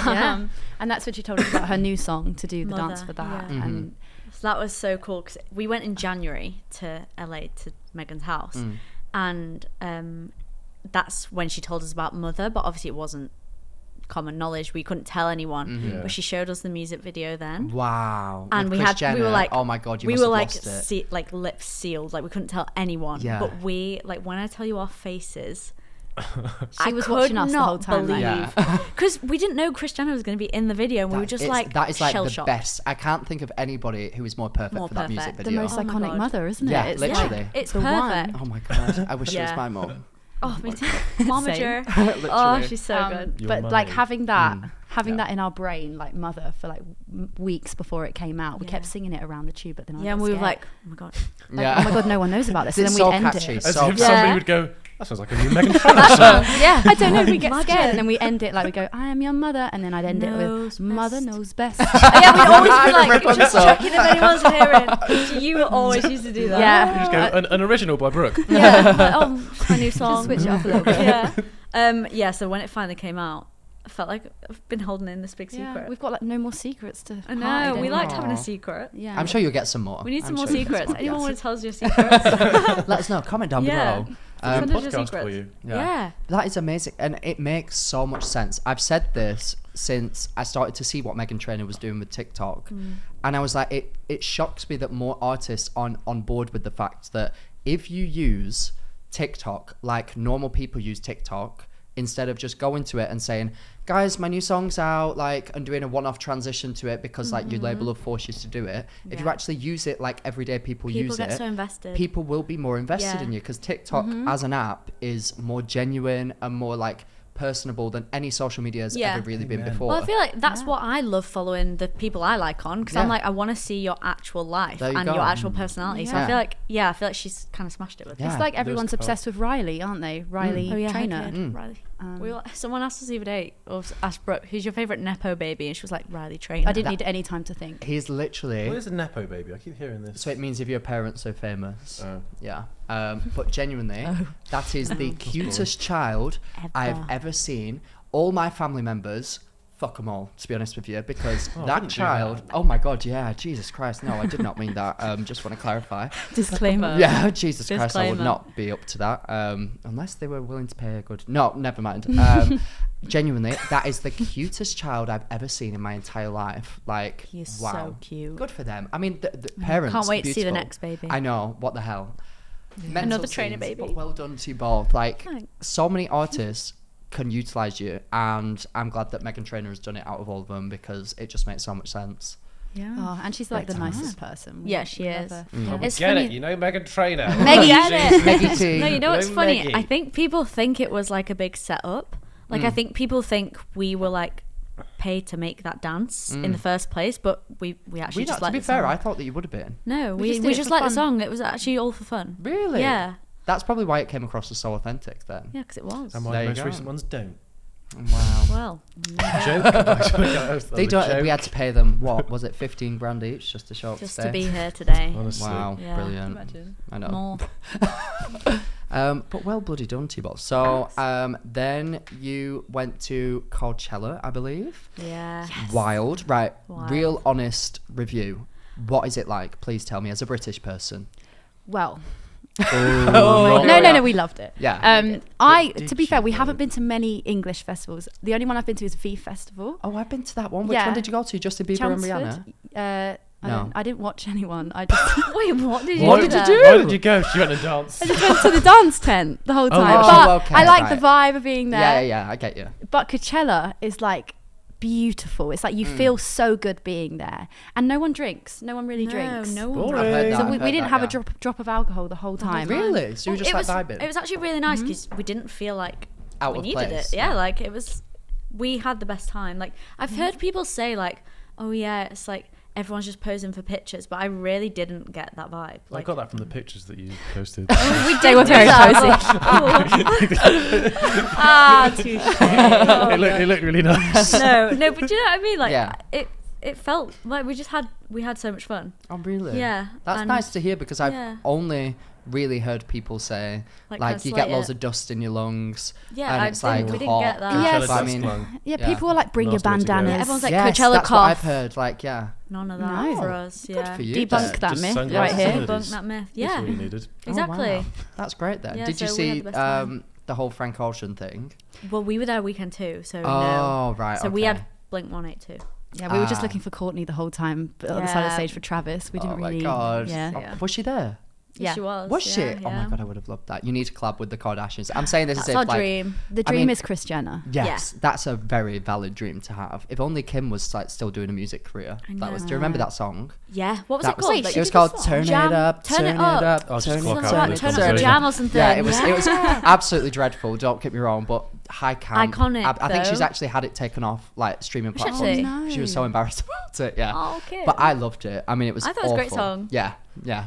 Yeah. And that's when she told us about her new song to do the Mother, dance for that. yeah. And So that was so cool because we went in January to LA to Meghan's house, and that's when she told us about Mother. But obviously, it wasn't common knowledge. We couldn't tell anyone. Yeah. But she showed us the music video then, Wow. and With we Kris we were Jenner, like, oh my god, you we must were have like, lost it. like lips sealed, like we couldn't tell anyone. Yeah. But we when I tell you our faces. she was watching us the whole time. Believe, Yeah. because we didn't know Kris Jenner was going to be in the video, and we were just like that is like the shell-shocked. best. I can't think of anybody who is more perfect More for that music perfect. The video. most Oh my iconic God. mother, isn't it? Yeah, It's literally. like It's the perfect. one. Oh my god, I wish it was Yeah. my mom. Oh, me too. Momager. Literally. Oh, she's so good. Your But mummy. like having that Yeah. that in our brain, like Mother, for like weeks before it came out, we Yeah. kept singing it around the tube. But then I Yeah, got and we were scared. like, oh my god. Yeah. Oh my god, no one knows about this. And It's then we so end catchy. it. As So if Yeah. somebody would go, that sounds like a new Meghan Trainor song. Yeah. I don't know. We get Imagine. scared, and then we end it like we go, "I am your mother," and then I'd end it Knows with "Mother best. knows best." Yeah, we'd always be like, Remember just so. checking if anyone's hearing. You always used to do that. Yeah. Just go, an original by Brooke. Yeah. Like, oh, my new song. Switch it up a little bit. Yeah. So when it finally came out, I felt like I've been holding in this big secret. We've got like no more secrets to. I know. hide We anymore. liked having Aw. a secret. Yeah. I'm sure you'll get some more. We need some I'm more sure you'll get secrets. some more, Anyone yes. want to tell us your secrets? Let us know. Comment down Yeah. below. Send us your Podcast secrets. for you. Yeah. That is amazing, and it makes so much sense. I've said this since I started to see what Meghan Trainor was doing with TikTok, and I was like, it shocks me that more artists are on board with the fact that if you use TikTok like normal people use TikTok, instead of just going to it and saying, guys, my new song's out, like, and doing a one-off transition to it because like your label will force you to do it. If you Yeah. actually use it like everyday people People use get it, so invested. people will be more invested Yeah. in you because TikTok as an app is more genuine and more like personable than any social media has Yeah. ever really been Amen. before. Well, I feel like that's Yeah. what I love following the people I like on because I'm Yeah. like, I want to see your actual life There you and go. your actual personality. So I Yeah. feel like she's kind of smashed it with Yeah. It's like Those everyone's are- obsessed with Riley, aren't they? Riley Oh yeah, Trainor. her kid, Riley. Someone asked us the other day, or asked Brooke, who's your favourite Nepo baby? And she was like, Riley Trainor. I didn't need any time to think. He's literally. What is a Nepo baby? I keep hearing this. So it means if your parents are famous. Oh. Yeah. But genuinely, that is the cutest child I've ever seen. All my family members, fuck them all, to be honest with you, because I that wouldn't do child, that. oh my God, yeah, Jesus Christ. No, I did not mean that. Just want to clarify. Disclaimer. Yeah, Jesus Christ, I would Disclaimer. not be up to that. Unless they were willing to pay a good. No, never mind. Genuinely, that is the cutest child I've ever seen in my entire life. Like, He's wow. so cute. Good for them. I mean, the parents. Can't wait to see the beautiful. next baby. I know. What the hell? Mental Another trainer scenes, baby. but well done to you both. Like, Thanks. so many artists can utilize you, and I'm glad that Meghan Trainor has done it out of all of them because it just makes so much sense. Yeah. Oh, and she's like the Right. nicest person. Yeah, she We is. love her. Mm. It's Get funny. it, you know Meghan Trainor. Maggie, get it. Maggie T. No, you know what's Hello, funny? Maggie. I think people think it was like a big setup. Like I think people think we were like paid to make that dance in the first place, but we actually We just not, to like be the fair, song. I thought that you would have been. No, We we just did it just for liked the fun. song. It was actually all for fun. Really? Yeah. That's probably why it came across as so authentic then. Yeah, because it was. And my There you most go. recent ones don't. Wow. Well, They don't. We had to pay them. What was it? 15 grand each just to show up. just today? to be here today. Honestly. Wow, Yeah. brilliant. Imagine. I know. More. But well bloody done, T-Ball. So then you went to Coachella, I believe. Yeah. Wild. Right. Wild. Real honest review. What is it like? Please tell me as a British person. Well, Oh, no, we loved it. Yeah. To be fair, we haven't been to many English festivals. The only one I've been to is V Festival. Oh, I've been to that one. Which Yeah. one did you go to? Justin Bieber and Chelmsford. Rihanna? No. I didn't watch anyone. I just Wait, what did you What do? did you there? do? Why did you go? She went to dance. I just went to the dance tent the whole time. wow. But Okay, I like right. the vibe of being there. Yeah, I get you. But Coachella is like beautiful. It's like you feel so good being there, and no one drinks. No one really drinks. No one. Boring. I've heard that. So I've we heard didn't that, have yeah. a drop of alcohol the whole time. Really? So you were just it like was, vibing? It was actually really nice because we didn't feel like Out we of needed place, it. Yeah, like it was. We had the best time. Like I've heard people say like, oh yeah, it's like everyone's just posing for pictures, but I really didn't get that vibe. I Like got that from the pictures that you posted. They were very touche. It looked really nice. No, but do you know what I mean? Like Yeah. it felt like we had so much fun. Oh, really? Yeah, That's and- nice to hear because I've yeah. only really heard people say like you get loads of dust in your lungs. Yeah, and I it's didn't- like we didn't hot. get that. Yes. But I mean, Yeah, Yeah. people were like, bring your Nice way to go. bandanas. Everyone's like yes, Coachella that's what I've cough. heard. Like, yeah, None of that No. for us. good Yeah, for you. Debunk that Just myth sunglasses right and here. hoodies. debunk that myth. That's Yeah, what you needed. exactly. Oh, wow. That's great then. Yeah, Did you so we had see the best time. the whole Frank Ocean thing? Well, we were there weekend too, so no. Oh, right. So we okay. had Blink 182. Yeah, we were just Ah. looking for Courtney the whole time, but on the side of the Yeah. stage for Travis. We didn't Oh really. my god. Yeah. Oh, Yeah. was she there? Yeah. She was. Was she? yeah, Oh my yeah. god, I would have loved that. You need to collab with the Kardashians. I'm saying this That's as our if like dream. The I dream mean- is Kris Jenner. yes, that's a very valid dream to have. If only Kim was like still doing a music career. That was. Do you remember that song? Yeah. What was That it called? Wait, Like, she It was did called a song? Turn Jam- It Up, Turn It Turn It Up. Up, I'll just Turn It clock Up. out Turn the It Up conversation. Jam or something. Yeah, it was absolutely dreadful. Don't get me wrong, but high camp. Iconic, I think she's though. actually had it taken off like streaming Was she platforms. actually? She was so embarrassed about it. Yeah. Oh, okay. But I loved it. I mean, it was. I thought it was a great awful. song. Yeah.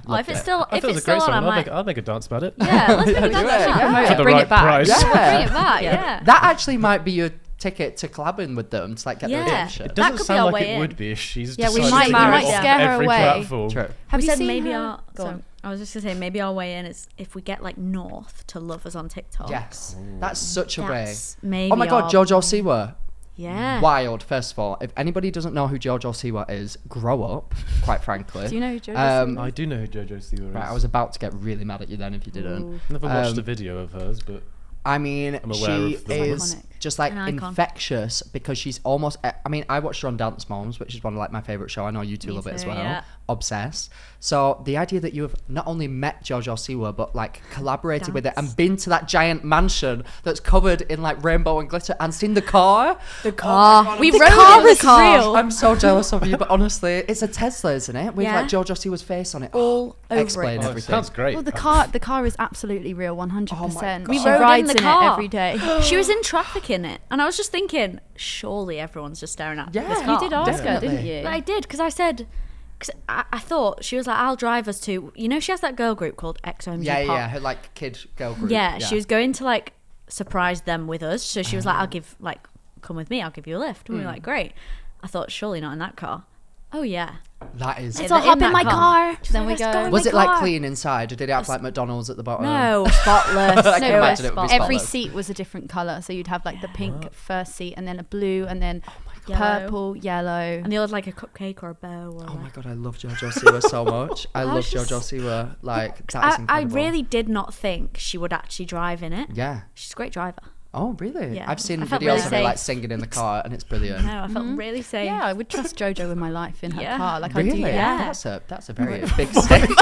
Oh, if it's still, I if thought it was it's a great still on, song. I might. I'll make a dance about it. Yeah, let's make a Do dance it, about yeah. that. For the Bring right it back. price. Yeah. Bring it back. Yeah. That actually might be your ticket to collabing with them to like get their Yeah. attention. It That doesn't could be sound our like way it in. would be if she's Yeah, we decided might- to we do might it off scare her every away. platform. True. Have we you said seen maybe her? our. Go So on. I was just gonna say maybe our way in is if we get like North to love us on TikTok. Yes. That's such a way. That's maybe. Oh my god, our- JoJo Siwa. Yeah. Wild, first of all. If anybody doesn't know who JoJo Siwa is, grow up, quite frankly. Do you know who JoJo Siwa I do know who JoJo Siwa is. Right, I was about to get really mad at you then if you didn't. Ooh. Never watched um, a video of hers, but I mean, I'm aware she of the is Iconic. just like An icon. infectious because she's almost. I mean, I watched her on Dance Moms, which is one of like my favorite show. I know you two Me love it as too, well. yeah. Obsessed. So the idea that you have not only met JoJo Siwa but like collaborated with it and Dance. been to that giant mansion that's covered in like rainbow and glitter and seen the car. The car. We The rode car in the was car. real. I'm so jealous of you, but honestly, it's a Tesla, isn't it? With Yeah. like JoJo Siwa's face on it. All over explain it. oh, it everything. sounds great. Well, the car is absolutely real, 100%. God. She We rode rides in the it car every day. She was in traffic in it, and I was just thinking, surely everyone's just staring at Yeah. this You car. You did ask her, Definitely. didn't you? But I did because I said, because I thought she was like, I'll drive us to. You know, she has that girl group called XOMG Yeah, Pop. yeah, her like kid girl group. Yeah, she was going to like surprise them with us. So she was like, I'll give like, come with me, I'll give you a lift. And we were like, great. I thought, surely not in that car. Oh yeah. That is. It's So in hop in that my car. car. She's Then like, we "Let's go go. in Was my it like car." clean inside, or did it have like McDonald's at the bottom? No, spotless. I can It imagine it would was be Every spotless. seat was a different colour. So you'd have like the pink first seat, and then a blue, and then Yellow. purple, yellow. And the other like a cupcake or a bow. Or Oh my like. god, I love JoJo Siwa so much. I love was just- JoJo Siwa. Like that is I incredible. really did not think she would actually drive in it. Yeah. She's a great driver. Oh really? Yeah. I've seen I felt videos really of her like safe. singing in the car, and it's brilliant. No, I felt really safe. Yeah, I would trust JoJo with my life in her Yeah. car. Like Really? I do. Yeah. That's a very big statement.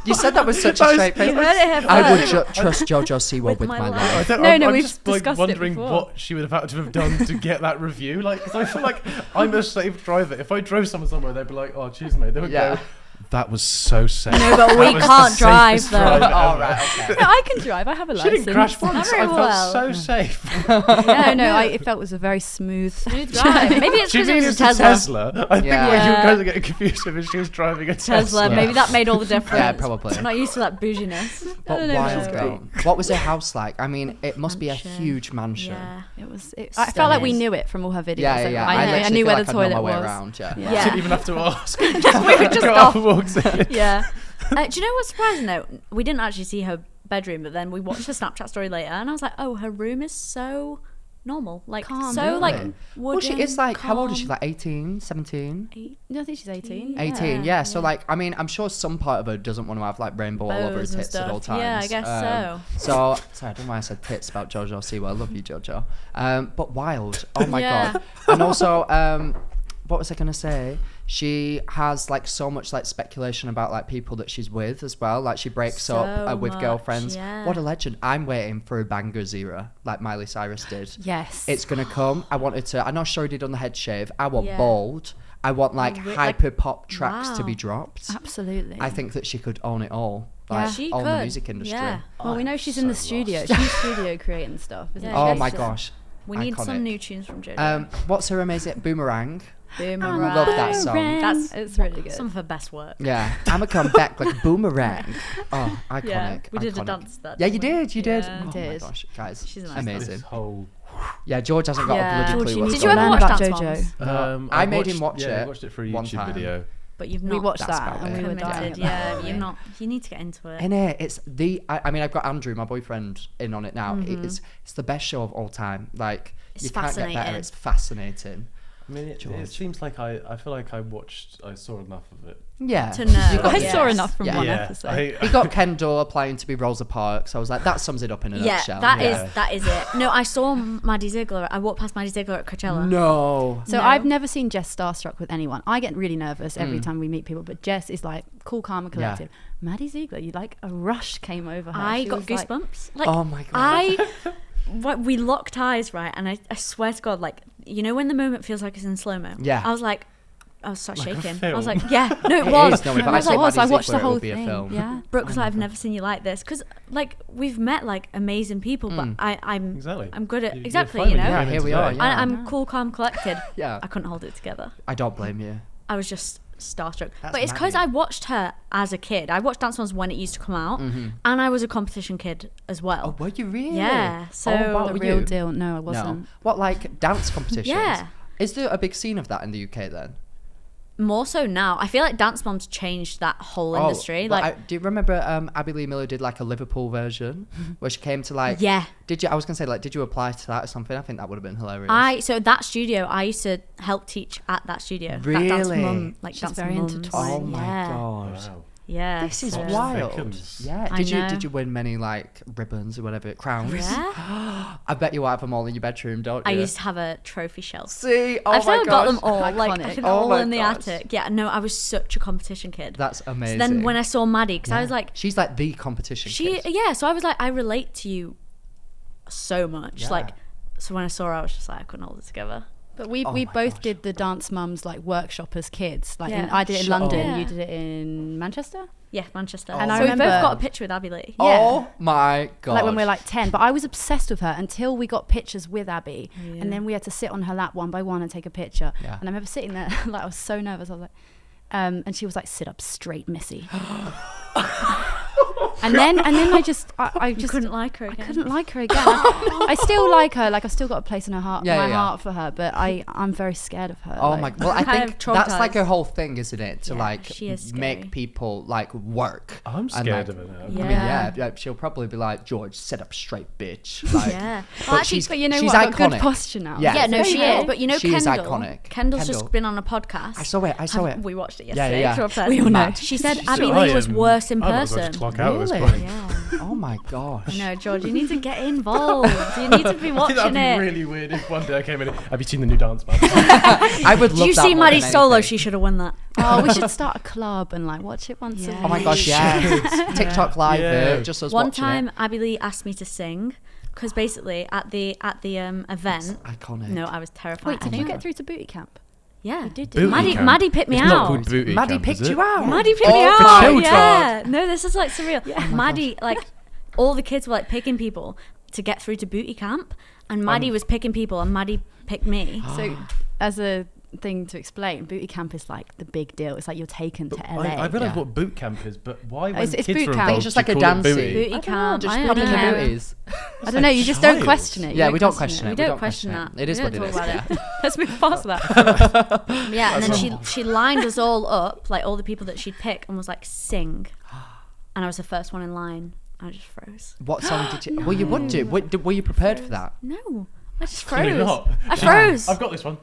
You said that with such a straight face. You heard it here I would first. trust JoJo Siwa with, With my my life. life. I'm we've just like discussed it wondering before. what she would have had to have done to get that review. Like, 'cause I feel like I'm a safe driver. If I drove someone somewhere, they'd be like, "Oh, cheers, mate." They would Yeah. go, That was so safe. No, but we can't drive though. Oh, right, okay. No, I can drive. I have a She license. didn't crash once. Very I felt well. so safe. It felt was a very smooth drive. Maybe it's Do you because mean it was it's a a Tesla. Tesla? I think Yeah. what you guys are getting confused with is she was driving a Tesla. Maybe that made all the difference. Yeah, probably. I'm not used to that bouginess. But I don't know. wild, She's though. What was her house like? I mean, it must be a Mansion. huge mansion. Yeah. I felt like we Stunning. knew it from all her videos. Yeah. I literally knew feel where like the I know my toilet way was. around, yeah. Yeah. Didn't even have to ask. We were just Got off. and walked in. Yeah. Do you know what's surprising though? We didn't actually see her bedroom, but then we watched her Snapchat story later, and I was like, oh, her room is so normal, like Calm, so really. like Well, wooden, she is like, how old is she? calm. Like 18, 17? I think she's 18. 18, yeah. So, like, I mean, I'm sure some part of her doesn't want to have, like, rainbow all over her Bows and tits at all stuff. times. Yeah, I guess so. So, sorry, I don't know why I said tits about JoJo Siwa. I love you, JoJo. But wild. Oh, my Yeah. God. And also, what was I going to say? She has, like, so much, like, speculation about, like, people that she's with as well. Like, she breaks So up with much, girlfriends. yeah. What a legend. I'm waiting for a bangers era, like Miley Cyrus did. Yes. It's going to come. I wanted to, I know she already done the head shave. I want Yeah. bald. I want, like, Like, hyper pop tracks to wow. be dropped. Absolutely. I think that she could own it all. Yeah. Like, She own the could, music industry. yeah. Well, we know she's in the studio. She's studio creating stuff, isn't Yeah, she? Oh She's my just- gosh. We need Iconic. some new tunes from JoJo. What's her amazing Boomerang? Boomerang. Love that song. It's really good. Some of her best work. Yeah, I'ma come back like a boomerang. Oh, iconic. Yeah, we did a iconic. dance to that. Yeah, you didn't we? did. You did. Yeah. Oh We my did. gosh, guys, She's a nice amazing. This whole. Yeah, George hasn't got Yeah. a bloody George, clue you what's need Did you going ever on. learn watch about Dance JoJo. Moms? I made him watch Yeah, it I watched it for a one YouTube time. video. But you've We not watched That's that about and it. we were dying. committed. Yeah, you've not. You need to get into it. In it, it's the. I mean, I've got Andrew, my boyfriend, in on it now. Mm-hmm. It's the best show of all time. Like, It's you can't get better. fascinating. It's fascinating. I mean, it George. seems like I feel like I saw enough of it. Yeah. To know. You got- I Yes. saw enough from Yeah. one Yeah, episode. He got Kendall applying to be Rosa Parks. I was like, that sums it up in a Yeah, nutshell. that is it. No, I saw Maddie Ziegler. I walked past Maddie Ziegler at Coachella. No. So No. I've never seen Jess starstruck with anyone. I get really nervous every Mm. time we meet people, but Jess is like cool, calm, and collected. Maddie Ziegler, you like a rush came over her. I She got was like- goosebumps. Like, Oh my God. we locked eyes, right? And I swear to God, like, you know when the moment feels like it's in slow mo? Yeah. I was like, I was start Like a shaking. I film. was like, yeah, no, it It was. is, no, if I I was saw like, was. I Maddie watched the Ziegler, it whole would be a thing. film. Yeah. Brooke was like, I've never seen you like this. Because, like, we've met, like, amazing people, but I'm Exactly. I'm good at, You're exactly, fine you when know? you Yeah, came in here we today. are, yeah. I'm cool, calm, collected. Yeah. I couldn't hold it together. I don't blame you. I was just starstruck. That's But it's because Maddie. I watched her as a kid. I watched Dance Moms when it used to come out, and I was a competition kid as well. Oh, were you really? Yeah, so- oh, wow, The were real you? deal. No, I No. wasn't. What, like dance competitions? Yeah. Is there a big scene of that in the UK then? More so now. I feel like Dance Moms changed that whole industry. well, Like, do you remember Abby Lee Miller did like a Liverpool version where she came to like? yeah. Did you? I was gonna say like, did you apply to that or something? I think that would have been hilarious. So that studio, I used to help teach at that studio. Really? That Dance Mum, like She's Dance very Mums. intertwined. Oh my yeah. god. Wow. Yeah. This is so- wild. Thickens. Yeah. I Did you know. did you win many like ribbons or whatever, crowns? Yeah. I bet you have them all in your bedroom, don't you? I used to have a trophy shelf. See. Oh I've my still got gosh. them all. Like, I Iconic. think Oh all my in the gosh. attic. Yeah, no, I was such a competition kid. That's amazing. So then when I saw Maddie, because I was Yeah. like, she's like the competition. kid. yeah, so I was like, I relate to you so much. Yeah. Like, so when I saw her, I was just like, I couldn't hold it together. But we Oh we my both gosh. did the Dance Mums like workshop as kids. Like Yeah. I did it in Shut London. up. You did it in Manchester. Yeah, Manchester. And so I we both remember- got a picture with Abby Lee. Yeah. Oh my god. Like when we were like 10. But I was obsessed with her until we got pictures with Abby. And then we had to sit on her lap one by one and take a picture. Yeah. And I remember sitting there, like I was so nervous. I was like, and she was like, sit up straight, Missy. and then I just You couldn't like her I again. couldn't like her again. I still like her. Like I've still got a place in her heart, Yeah, my yeah. heart for her. But I'm very scared of her. Oh like, my! Well, I Kind think of that's like traumatized. her whole thing, isn't it? To Yeah, like she is scary. make people like work. I'm And, scared like, of her now. I mean, Yeah. yeah, she'll probably be like, George, sit up straight, bitch. Like, Yeah. but actually, but you know she's what? I've got iconic. good posture now. Yeah. Yeah, no, There she you go. is. But you know, She is Kendall. iconic. Kendall's Kendall. just been on a podcast. I saw it. I saw it. We watched it Yeah, yesterday. yeah. So upset. We all know. Mad. She said So Abby I Lee was am- worse in I might as well person. just clock out at this Really? point. Yeah. Oh my gosh. I know, George. You need to get involved. You need to be I think watching that'd be it. really weird if one day I came in. Have you seen the new Dance Man? I would love Did you that see more Maddie than solo? anything. She should have won that. Oh, we should start a club and like watch it once a Yeah. week. Oh my gosh, yeah. TikTok live, Yeah. just us One watching time, it. Abby Lee asked me to sing because basically at the event. Iconic. No, I was terrified. Wait, I did you think- get through to booty camp? Yeah, Booty camp. Maddie picked me It's out. not called booty Maddie camp, picked is it? you out. Maddie picked me for out. children. Yeah. No, this is like surreal. Maddie, like, all the kids were like picking people to get through to booty camp, and Maddie was picking people, and Maddie picked me. So, as a thing to explain, booty camp is like the big deal. It's like you're taken to LA. I realise Yeah. what boot camp is, but why when It's kids boot are camp. involved, It's just do like you a call it dancing. booty? Booty camp. Just I popping don't the know. booties. I don't know. You just don't child. question it. Yeah, we don't question We it. don't question that. It is We what don't it is. talk about Yeah. Let's move past that. Yeah, and then she lined us all up, like all the people that she'd pick, and was like, sing. And I was the first one in line. I just froze. What song did you? Well, you would do. Were you prepared for that? No, I just Clearly froze. not. I froze. I've got this one.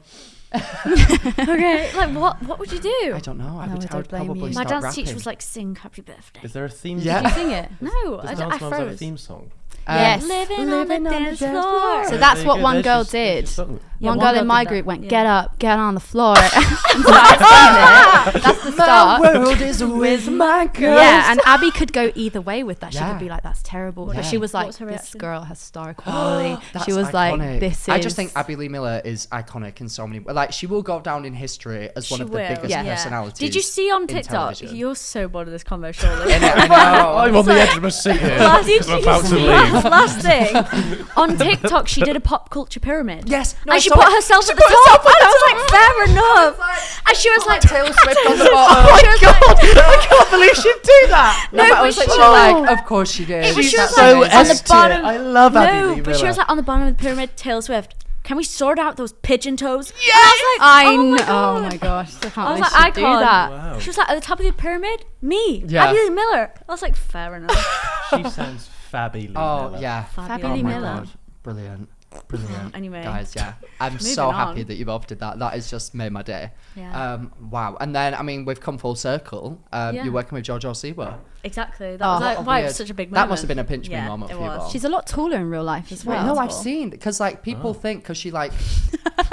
Okay, like what would you do? I don't know. I No, would, I I don't would blame probably you. My start dance teacher rapping. was like, sing happy birthday. Is there a theme? Yeah. Did you sing it? No, Does I Dance Moms have a froze. theme song? Yes. Living on the dance floor. So that's There you what go, one there's girl your- there's your did. song. Yeah, One one girl girl in my did group that. went, Yeah. get up, get on the floor. And started singing it. That's the start. My world is with my girls. Yeah, and Abby could go either way with that. She Yeah. could be like, that's terrible. Yeah. But she was What like, was her this reaction? girl has star quality. That's She was iconic. like, this is... I just think Abby Lee Miller is iconic in so many. Like, she will go down in history as one She of the will. biggest Yeah. personalities. Did you see on in TikTok? television. You're so bored of this convo, surely. I know. I'm on the edge of my seat here. Did because you I'm about to see leave. last thing on TikTok? She did a pop culture pyramid. Yes. No, I And she saw put it. herself She at the put top. herself And at I was the like, fair enough. And she was like, Taylor Swift on the bottom. she was like, I can't believe she'd do that. No, but I but was she literally was- like, of course she did. But she That's was like, amazing. on the bottom. I love Abby Lee no, Miller. but she was like on the bottom of the pyramid, Taylor Swift. Can we sort out those pigeon toes? Yes! I Oh my know. God. Oh my gosh. I can't I was believe like, she'd do icon. that. Wow. She was like at the top of the pyramid. Me, Yeah. Abby Lee Miller. I was like, fair enough. She sounds fabby. Oh, yeah. Fabulous. Oh Lee my Miller. God. Brilliant. Brilliant. Anyway. Guys, yeah. I'm Moving so happy on. that you both did that. That has just made my day. Yeah. Wow. And then, I mean, we've come full circle. Yeah. You're working with JOJO Siwa. Exactly. That Oh, was like what a why it weird- was such a big moment. That must have been a pinch me Yeah, moment it for you was. both. She's a lot taller in real life as Wait, well. no, I've seen, because like people think, because she like,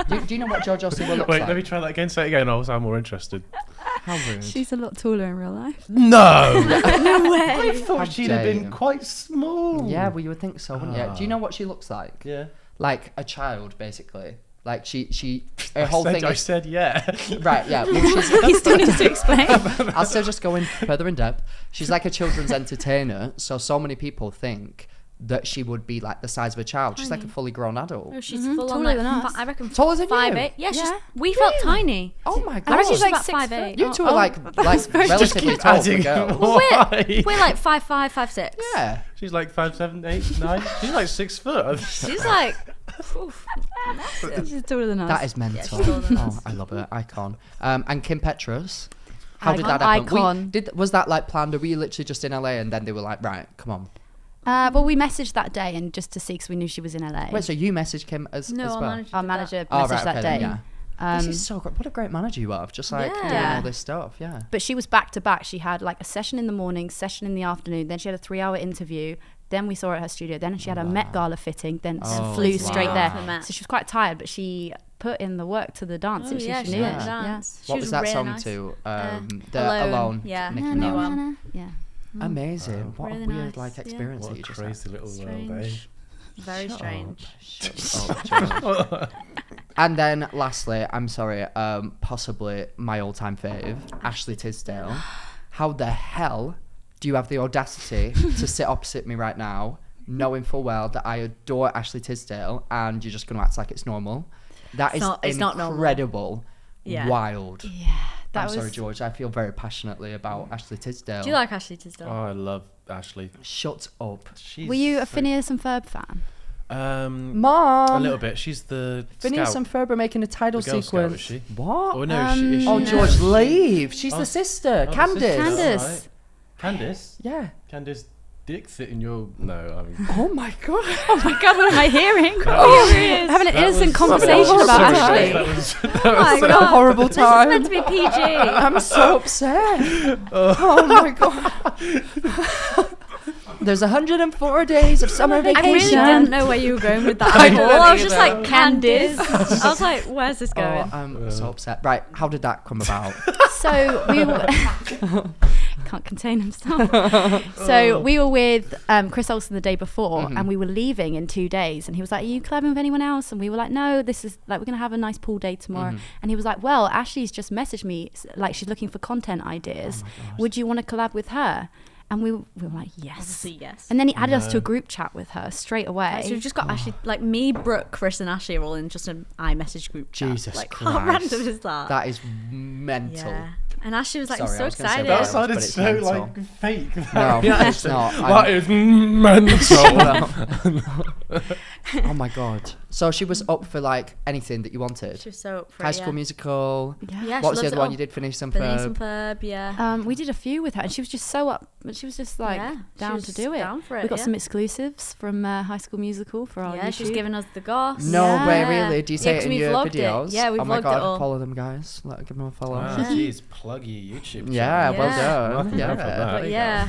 do you know what JOJO Siwa looks Wait, like? let me try that again. Say it again. I'll sound more interested. How rude. She's a lot taller in real life. No. No way. I thought How she'd have dare been you. quite small. Yeah, well, you would think so, wouldn't you? Do you know what she looks like? Yeah. Like a child, basically. Like her whole thing I is said yeah. right. Yeah, well, she's, He still needs to explain. I'll still just go in further in depth. She's like a children's entertainer, so many people think that she would be like the size of a child. She's like a fully grown adult. No, she's full on Taller like than us. I reckon Taller than you? 5'8". Yeah, she's, Yeah. we felt tiny. Oh my I god! reckon she's like She's like 5'8". You two are like very- relatively tall for girls. Why? We're like 5'5", 5'6". Yeah. She's like 5, 7, 8, 9. She's like 6 foot. She's like, oof. She's taller than us. That is mental. she's taller than Oh, I love her. Icon. And Kim Petras. How did that Icon. happen? Was that like planned? Or were you literally just in LA and then they were like, right, come on? Well, we messaged that day and just to see because we knew she was in LA. Wait, so you messaged Kim as No, well? our manager. Our did manager that. Oh, messaged right, that okay, day. then, yeah. This Um, is so great. What a great manager you have. Just like doing Yeah. all this stuff. Yeah. But she was back to back. She had like a session in the morning, session in the afternoon. Then she had a 3-hour interview. Then we saw her at her studio. Then she had a Met Gala fitting. Then Oh, flew wow. straight For there. Met. So she was quite tired, but she put in the work to the dance. Oh, She yeah, knew she it. did Yeah. dance. She What was that really song nice. to? Alone. The Alone. Yeah. Nicki Na, Minaj. na, na. Yeah. Amazing. What Really a weird nice, like yeah. experience What that a you just had. crazy little world, eh? Strange. Very strange. Shut up, George. And then lastly, I'm sorry, possibly my all-time fave, Ashley Tisdale. How the hell do you have the audacity to sit opposite me right now, knowing full well that I adore Ashley Tisdale, and you're just going to act like it's normal? That is It's not normal. incredible. Yeah. Wild. Yeah. I'm sorry, George. I feel very passionately about Ashley Tisdale. Do you like Ashley Tisdale? Oh, I love Ashley. Shut up. She's Were you a so- Phineas and Ferb fan? Mom! A little bit. She's the Phineas scout. and Ferb are making a title The Girl Scout, sequence. is she? What? Oh no, is she? Oh, is she- George, leave. She's Oh. the sister. Oh, the Candace. sister, Candace. alright. Candace? Yeah. Candace Dixit in your... No, I mean... Oh my god. Oh my god, what am I hearing? was- Having an that innocent was- conversation that about was- Ashley. That was... my What a horrible This is time. meant to be PG. I'm so upset. Oh my god. There's 104 days of summer vacation. I really didn't know where you were going with that I at all. don't I was just either. like, Candice. I was like, where's this going? Oh, I'm so upset. Right, how did that come about? So we can't contain himself. So we were with Chris Olsen the day before, and we were leaving in 2 days. And he was like, "Are you collabing with anyone else?" And we were like, "No, this is like, we're gonna have a nice pool day tomorrow." And he was like, "Well, Ashley's just messaged me, like she's looking for content ideas. Would you want to collab with her?" And we were like, yes. Obviously, yes. And then he added us to a group chat with her straight away. So we've just got Ashley, like me, Brooke, Chris, and Ashley are all in just an iMessage group chat. Jesus like, Christ. how random is that? That is mental. Yeah. And Ashley was like, Sorry, I'm so I was gonna say excited. that. That sounded But it's so mental. like fake. No, it's not. That is mental. Oh my god. So she was up for like anything that you wanted. She was so up for High it, School Musical. Yeah, What was she the loves other it one all. you did? Finish some Phineas Ferb. and Ferb, yeah. We did a few with her, and she was just so up. She was just like down to do it. Down for it. We got some exclusives from High School Musical for our Yeah, YouTube. she was giving us the goss. No Yeah. way, really? Do you say Yeah, it 'cause in we your vlogged it. videos? Yeah, we Oh my vlogged god, it all. follow them, guys. Give them a follow. Wow, jeez, plug your YouTube channel. Yeah, well Yeah. done. Nothing wrong with that. But yeah.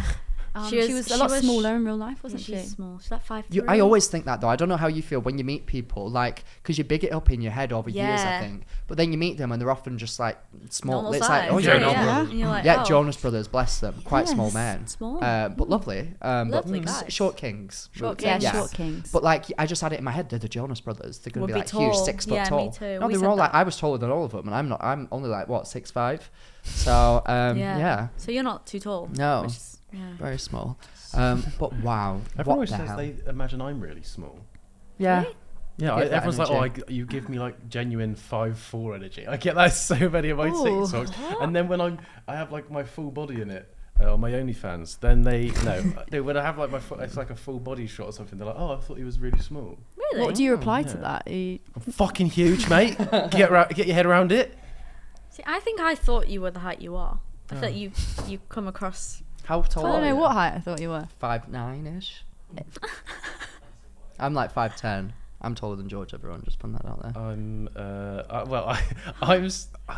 She was a lot smaller in real life, wasn't she? She's small. She's like 5'3". I always think that though. I don't know how you feel when you meet people, like, because you big it up in your head over years, I Yeah. think. But then you meet them and they're often just like small. Normal It's size. like, oh, Yeah, you're normal. normal. And you're like, Yeah, oh, Jonas Brothers, bless them. Quite small Yes. men. Small. But lovely. Lovely but guys. short kings. Short Yeah, kings. Yeah. Short Kings. But like, I just had it in my head, they're the Jonas Brothers. They're going Would to be be like huge, tall. 6 foot Yeah, me tall. too. No, We they were said all like, that. I was taller than all of them, and I'm only like, what, 6'5"? So, yeah. So you're not too tall. No. Which is, yeah. Very small. But wow. Everyone what always the says hell? they imagine I'm really small. Yeah. Really? Yeah, Get that everyone's like, energy. you give me like genuine 5'4" energy. I get that so many of my Ooh. TikToks. And then when I have like my full body in it, on my OnlyFans, then when I have like it's like a full body shot or something, they're like, oh, I thought he was really small. Really? What do you reply yeah. to that? I'm fucking huge, mate. Get your head around it. See, I think I thought you were the height you are. I thought you come across. How tall I are don't know you? what height I thought you were. 5'9"-ish. I'm like 5'10". I'm taller than George. Everyone, just putting that out there.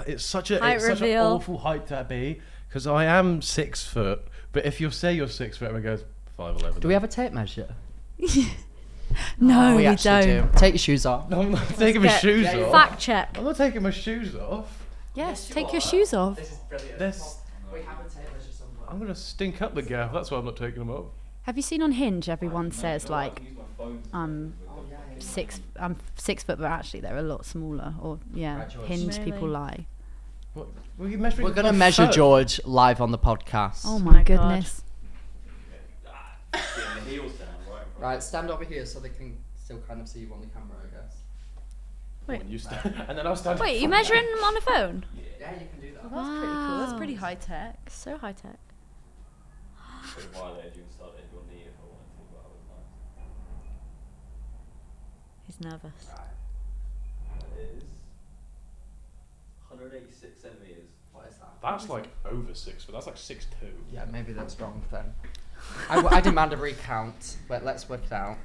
It's such an reveal. awful height to be because I am 6 foot. But if you say you're 6 foot, everyone goes 5'11". Do we have a tape measure? No, we we actually don't. do. Take your shoes off. I'm not taking my shoes off. Fact check. I'm not taking my shoes off. Yes, take your shoes off. We have a tape measure somewhere. I'm gonna stink up the gaff. That's why I'm not taking them off. Have you seen on Hinge? Everyone says like, I'm 6 foot, but actually they're a lot smaller. Or yeah, Hinge Really? people lie. What? Were you measuring? We're with gonna my measure phone? George live on the podcast. Oh my my God. goodness. Right, stand over here so they can still kind of see you on the camera, I guess. Wait. You stand, and then I'll stand. Wait, you measuring them on a phone? Yeah, you can do that. That's pretty cool. That's Wow. pretty high tech. So high tech. He's nervous. It is 186 centimeters. What is that? That's like over 6 foot. That's like 6'2". Yeah, maybe that's wrong then. I demand a recount, but let's work it out.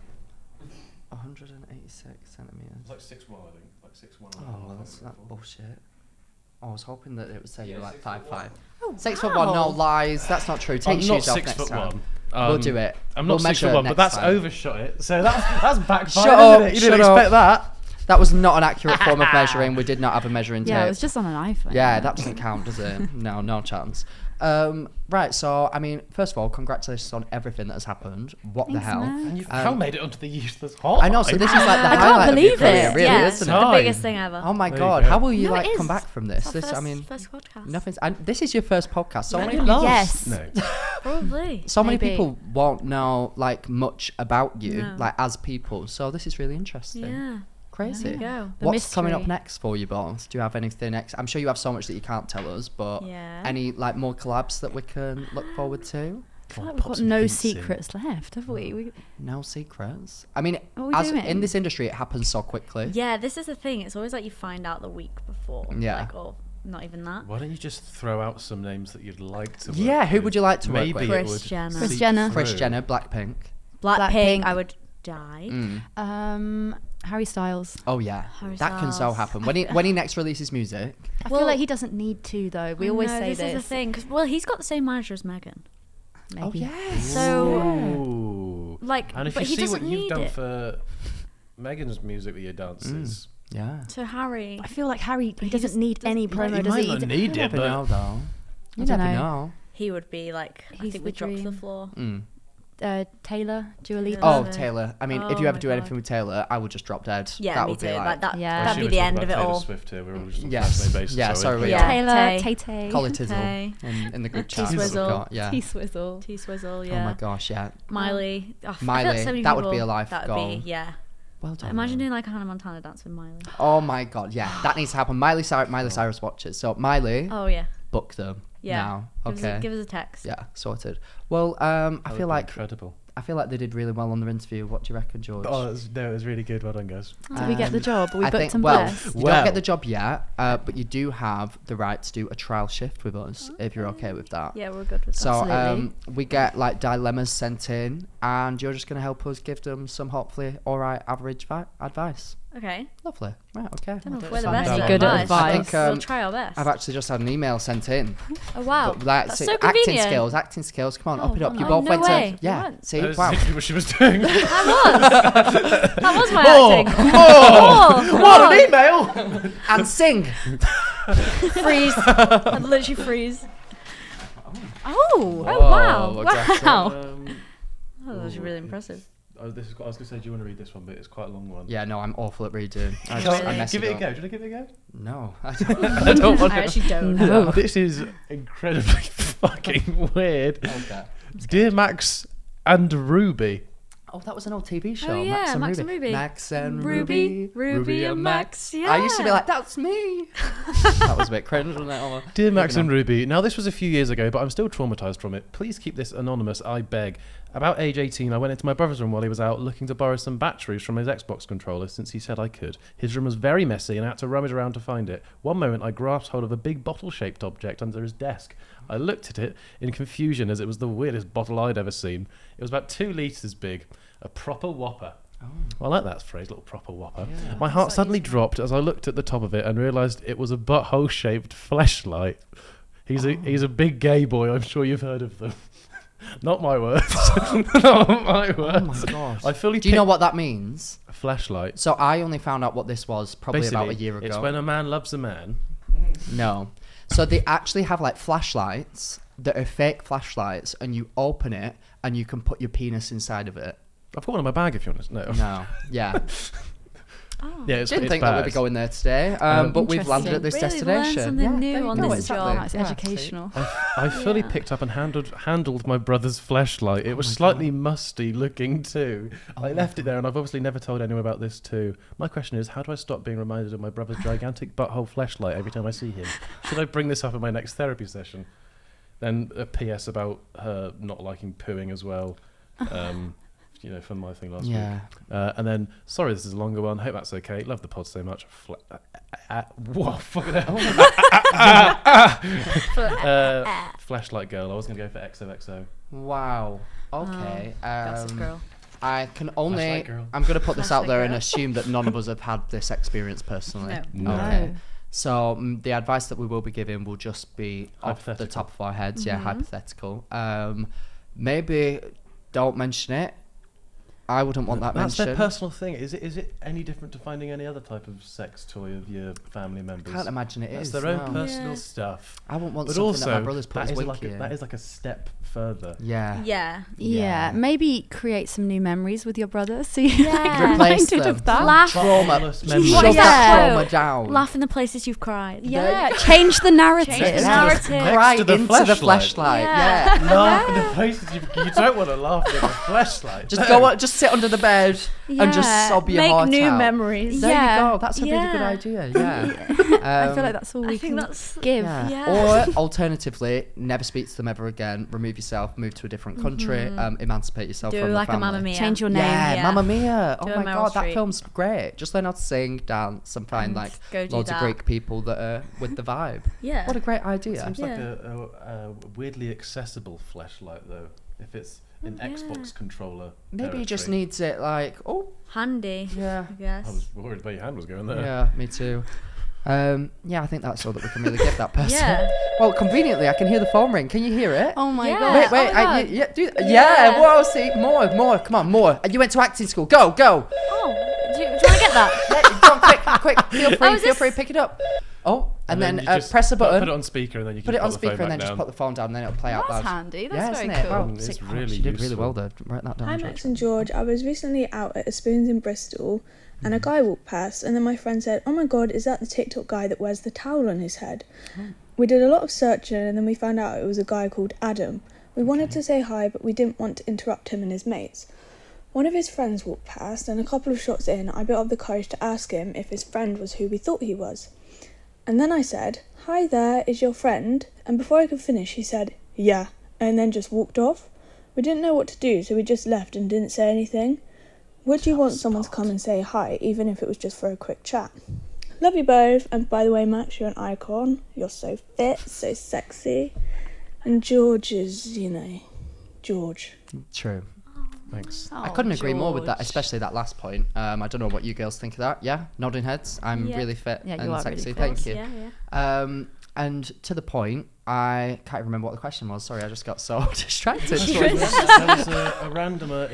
186 centimeters. It's like 6'1", I think. Like 6'1". Oh, well, that's bullshit. Oh, I was hoping that it would say you're like 5'5". Oh, 6'1", no lies. That's not true. Take I'm your not shoes off 6 next foot time. one. We'll do it. I'm We'll not 6 measure foot 1, but next that's time. overshot it. So that's backfired, Shut isn't up, it? You shut didn't up. expect that. That was not an accurate form of measuring. We did not have a measuring tape. Yeah, it was just on an iPhone. Yeah, that doesn't count, does it? No chance. Right, so, I mean, first of all, congratulations on everything that has happened. What the Thanks, hell? man. And you've now made it onto the Useless Hotline. I know, so this is like the I can't highlight of your believe career, it. really, yeah, isn't the it? Time. biggest thing ever. Oh my There you god, go. how will you No, it like is. come back from this? It's our This, I mean, first podcast. nothing's. This is your first podcast. So many, Yes. No. Probably. so many Maybe. people won't know like much about you, No. like as people. So this is really interesting. Yeah. Crazy. There you go. The What's coming up mystery. next for you both? Do you have anything next? I'm sure you have so much that you can't tell us, but Yeah. any like more collabs that we can look forward to? I feel like Pop we've got some no hints in. secrets left, have we? No secrets. I mean, What are we as doing? in this industry, it happens so quickly. Yeah, this is the thing. It's always like you find out the week before. Yeah. Like, or not even that. Why don't you just throw out some names that you'd like to work Yeah, who with? would you like to work Maybe with? it Kris would Jenner. Kris seep Jenner. Kris through. Jenner, Blackpink. Blackpink, I would die. Harry Styles. Oh yeah, Harry that can so Styles. happen. When he next releases music, I Well- feel like he doesn't need to though. We always No, say this is the thing. 'Cause, well, he's got the same manager as Meghan. Maybe. oh yes. So, Ooh. like, And if but you he see doesn't what you've need done it. for Megan's music with your dances, yeah. So Harry. I feel like Harry, he he doesn't just need doesn't- any he promo, does might he? not need You it, never but know though. You I don't never know. know. he would be like, I He's think the we dropped to the dream. floor. Taylor, Dua Lipa. Oh, Taylor. I mean, if you Oh ever my do God. anything with Taylor, I would just drop dead. Yeah, that me would too. be Like that. Yeah. That'd be the end of it all. Swift here. We're all just on Yes. first name basis. Yeah, sorry, we Yeah. Taylor, Tay. Tay. Call it Tizzle Tay. in the group chat. T-Swizzle. we've got, Yeah. T-Swizzle. T-Swizzle, Oh yeah. my gosh, yeah. Miley. Oh, I feel Miley, like so many that would people- be a life that goal. would be, yeah. Well done. Imagine man. doing like a Hannah Montana dance with Miley. Oh my god, yeah, that needs to happen. Miley Cyrus watches. So Miley, Oh yeah. book them Yeah. now. Give us Okay. give us a text. Yeah, sorted. Well, I feel like incredible. they did really well on their interview. What do you reckon, George? Oh, it was really good. Well done, guys. Did we get the job? Are we I booked think, and well, blessed? you Well. don't get the job yet, but you do have the right to do a trial shift with us if you're okay with that. Yeah, we're good with that. So Absolutely. we get like dilemmas sent in, and you're just going to help us give them some hopefully all right average advice. Okay. Lovely. Right. Okay. Don't know if I'll we're the find best out. at Good advice. advice. I think, We'll try our best. I've actually just had an email sent in. Oh wow. But that's That's it. so Acting convenient. skills. Come on, up it up. You oh, both no went way. to yeah. What? See, That was wow. exactly what she was doing. That was my acting. Oh, What an email and sing. Freeze. I'd literally freeze. Oh, wow. aggressive. wow. Oh, that was really impressive. I was going to say, do you want to read this one? But it's quite a long one. Yeah, no, I'm awful at reading. I Really? mess Give it a up. go. Do you want to give it a go? No, I don't want I actually don't. No. This is incredibly fucking weird. Okay. Dear Max and Ruby. Oh, that was an old TV show. Oh, yeah, Max and Ruby. Max and Ruby, Ruby and Max, I used to be yeah. like, that's me. That was a bit cringe, wasn't it? Oh, Dear Max and moving Ruby, now this was a few years ago, but I'm still traumatized from it. Please keep this anonymous, I beg. About age 18, I went into my brother's room while he was out looking to borrow some batteries from his Xbox controller since he said I could. His room was very messy and I had to rummage around to find it. One moment I grasped hold of a big bottle-shaped object under his desk. I looked at it in confusion as it was the weirdest bottle I'd ever seen. It was about 2 litres big. A proper whopper. Oh. I like that phrase, little proper whopper. My heart suddenly dropped as I looked at the top of it and realised it was a butthole-shaped fleshlight. He's a big gay boy. I'm sure you've heard of them. Not my words. Not my words. Oh my gosh. I fully. Do you know what that means? A fleshlight? So I only found out what this was probably about a year ago. It's when a man loves a man. No. So they actually have like flashlights that are fake flashlights, and you open it and you can put your penis inside of it. I've got one in my bag if you want to. No. No. Yeah. Yeah, it's Didn't it's think bad. that we'd be going there today, but we've landed at this Really learned destination. something new there you on go, this exactly. job. It's Yeah. educational. I fully picked up and handled my brother's fleshlight. It was slightly musty looking too. I left it there, and I've obviously never told anyone about this too. My question is, how do I stop being reminded of my brother's gigantic butthole fleshlight every time I see him? Should I bring this up in my next therapy session? Then a PS about her not liking pooing as well. You know, from my thing last week. And then, sorry, this is a longer one. Hope that's okay. Love the pod so much. Whoa, fucking hell. Flashlight girl. I was going to go for XOXO. Wow. Okay. That's a girl. I can only. Flashlight girl. I'm going to put this out Flashlight there and girl. assume that none of us have had this experience personally. No. Okay. No. So the advice that we will be giving will just be off the Hypothetical. top of our heads. Yeah, hypothetical. Maybe don't mention it. I wouldn't want that That's mentioned. their personal thing. Is it any different to finding any other type of sex toy of your family members? Can't imagine it That's is. their own no. personal Yeah. stuff. I wouldn't want But something also, that my brother's put that his is winky in. that is like a step further. Yeah. Yeah. Yeah, Yeah. maybe create some new memories with your brother so you're Yeah. Replace reminded them. of that. Laugh. Trauma. Traumaless Shove memories. What is that that? trauma down. Laugh in the places you've cried. Yeah, change the narrative. Change the Yes. narrative. Next Cry to the into the fleshlight. fleshlight. Yeah. Yeah. Laugh in the places you don't want to laugh at the flashlight. Just just sit under the bed and just Yeah. sob your Make heart new out. memories. There Yeah. you go. That's a really good Yeah. idea. Yeah. I feel like that's all I we think can that's give. Yeah. Yeah. Or alternatively, never speak to them ever again. Remove yourself. Move to a different country. Emancipate yourself Do from like the a family. Mamma Mia. Change your name. Yeah, Yeah. Mamma Mia. Oh Do a my Meryl god, that Streep. film's great. Just learn how to sing, dance, and find And like go do loads of that. Greek people that are with the vibe. Yeah. What a great idea. Seems Yeah. like a weirdly accessible flashlight though. If it's an Xbox controller. Maybe he just territory. needs it like, oh, Handy. yeah. I guess. I was worried where your hand was going there. Yeah, me too. Yeah, I think that's all that we can really give that person. Yeah. Well, conveniently, I can hear the phone ring. Can you hear it? Oh my Yeah. god. Wait, Oh my God. yeah, Yeah. whoa, see, more, come on, more. You went to acting school, go. Oh, do you want to get that? Yeah, go on, quick, feel Oh, is free, this- pick it up. Oh, And then you just press a button. Put it on speaker, and then you can put it on the speaker, phone and then back just down. put the phone down, and then it'll play out That's loud. handy. Yeah, That's isn't very it? cool. Wow, It's sick. really She did really useful. well there. Write that down. Hi George. Max and George, I was recently out at a Spoons in Bristol and a guy walked past and then my friend said, "Oh my god, is that the TikTok guy that wears the towel on his head?" We did a lot of searching and then we found out it was a guy called Adam. We wanted to say hi but we didn't want to interrupt him and his mates. One of his friends walked past and a couple of shots in I built up the courage to ask him if his friend was who we thought he was. And then I said, "Hi there, is your friend?" And before I could finish he said, "Yeah," and then just walked off. We didn't know what to do, so we just left and didn't say anything. Would you want someone to come and say hi, even if it was just for a quick chat? Love you both, and by the way, Max, you're an icon. You're so fit, so sexy. And George is, George. True. Thanks. I couldn't agree more with that, George. especially that last point. I don't know what you girls think of that. Yeah, nodding heads. I'm Yeah. really fit Yeah, you and are sexy. really fit. Thank you. Yeah. And to the point, I can't even remember what the question was. Sorry, I just got so distracted. There was a randomer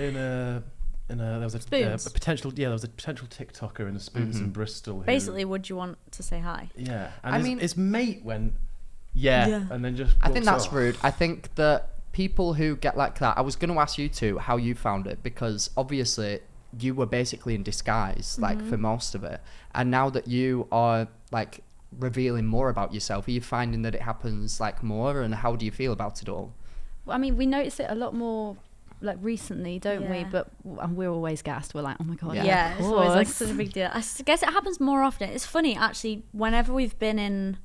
there was a Spoons. potential TikToker in the Spoons in Bristol. Who, Basically, would you want to say hi? yeah. And I mean- his mate went, yeah, and then just. I think walks that's off. rude. I think that people who get like that, I was going to ask you two how you found it, because obviously you were basically in disguise, like for most of it. And now that you are like revealing more about yourself, are you finding that it happens like more, and how do you feel about it all? Well, I mean, we notice it a lot more like recently, don't we? Yeah. But and we're always gassed. We're like, oh my god, Yeah. Yeah, of it's always like course. such a big deal. I guess it happens more often. It's funny, actually, whenever we've been in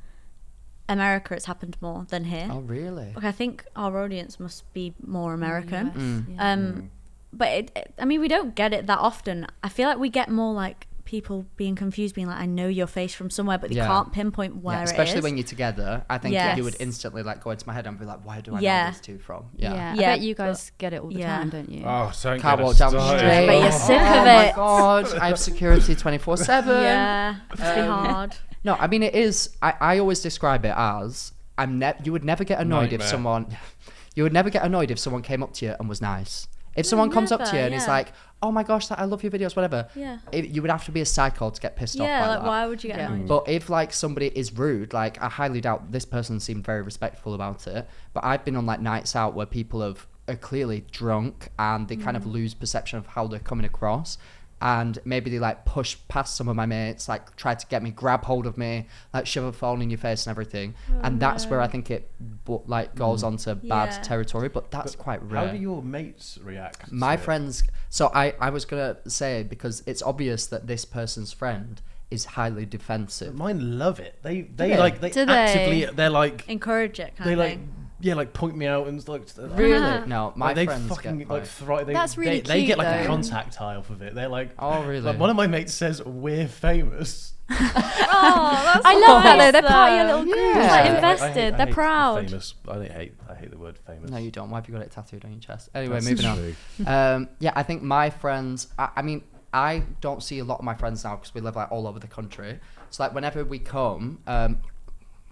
America, it's happened more than here. Oh, really? Like, I think our audience must be more American. Yes, Mm. yeah. But I mean, we don't get it that often. I feel like we get more like people being confused, being like, I know your face from somewhere, but they Yeah. can't pinpoint where Yeah, it is. especially when you're together. I think Yes. you would instantly like go into my head and be like, where do I Yeah. know these two from? Yeah. Yeah. I Yeah, bet you guys get it all the yeah. time, don't you? Oh, don't Can't get walk us down the started. street. But you're sick of Oh my it. god, I have security 24/7. Yeah, it's be hard. No, I mean it is. I always describe it as you would never get annoyed if Nightmare. someone. You would never get annoyed if someone came up to you and was nice. If someone comes up to never, you and is yeah. like, "Oh my gosh, I love your videos," whatever. Yeah. You would have to be a psycho to get pissed off Yeah, by like that. why would you get Yeah. annoyed? But if like somebody is rude, like I highly doubt this person seemed very respectful about it. But I've been on like nights out where people are clearly drunk and they kind of lose perception of how they're coming across. And maybe they like push past some of my mates, like try to get me, grab hold of me, like shove a phone in your face and everything. And that's where I think it like goes on to bad Yeah. territory. But that's quite rare. How do your mates react? My to it? friends, so I was gonna say, because it's obvious that this person's friend is highly defensive. Mine love it. They Do they they? like they Do they? actively they're like Encourage it, kind they of like thing. like point me out and like Really? No, my like, they friends fucking get like quite- thrive. That's really they cute, get like a though. contact tile for it. They're like, Oh, really? like, one of my mates says we're famous. Oh, that's I love that though. nice, They're part of your little group. Yeah. Like, Like, I- invested. I They're hate proud. Famous. I hate the word famous. No, you don't. Why have you got it tattooed on your chest? Anyway, That's moving on. true. Yeah, I think my friends. I mean, I don't see a lot of my friends now because we live like all over the country. So like whenever we come,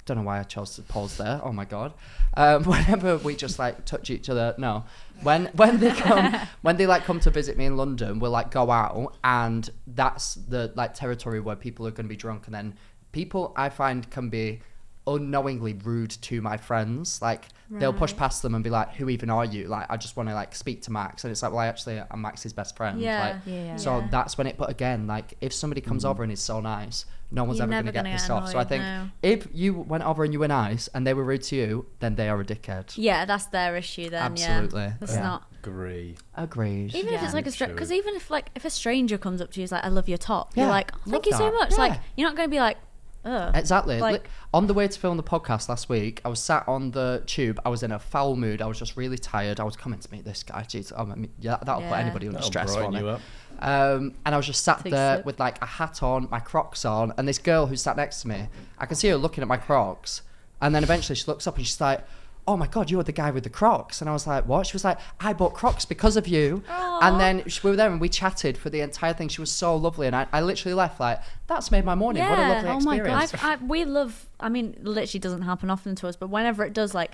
don't know why I chose to pause there. Oh my god. Whenever we just like touch each other, no. When they come, when they like come to visit me in London, we'll like go out, and that's the like territory where people are going to be drunk, and then people I find can be unknowingly rude to my friends. Like they'll push past them and be like, "Who even are you?" Like I just want to like speak to Max, and it's like, well, actually, I'm Max's best friend. Yeah. Like, Yeah. so Yeah. that's when it. But again, like if somebody comes over and is so nice, no one's You're ever going to never get gonna pissed get off. So I annoyed, think no. if you went over and you were nice and they were rude to you, then they are a dickhead. Yeah, that's their issue then. Absolutely. Yeah. That's Yeah. not. Agree. Agreed. Even if Yeah. it's like a True. because even if like if a stranger comes up to you, is like, "I love your top," Yeah, you're like, "Oh, love "Thank you so that. much." Yeah. Like you're not going to be like, "Ugh." Exactly. Like- On the way to film the podcast last week, I was sat on the tube. I was in a foul mood. I was just really tired. I was coming to meet this guy. Jeez, I mean, yeah, that'll put Yeah. anybody under That'll stress for brighten me. you up. And I was just sat Take there sip. with like a hat on, my Crocs on, and this girl who sat next to me, I can see her looking at my Crocs, and then eventually she looks up and she's like, "Oh my god, you're the guy with the Crocs." And I was like, "What?" She was like, "I bought Crocs because of you." And then we were there and we chatted for the entire thing. She was so lovely, and I literally left like, "That's made my morning. What a Yeah. lovely Oh my God. experience." we love. I mean, literally doesn't happen often to us, but whenever it does, like,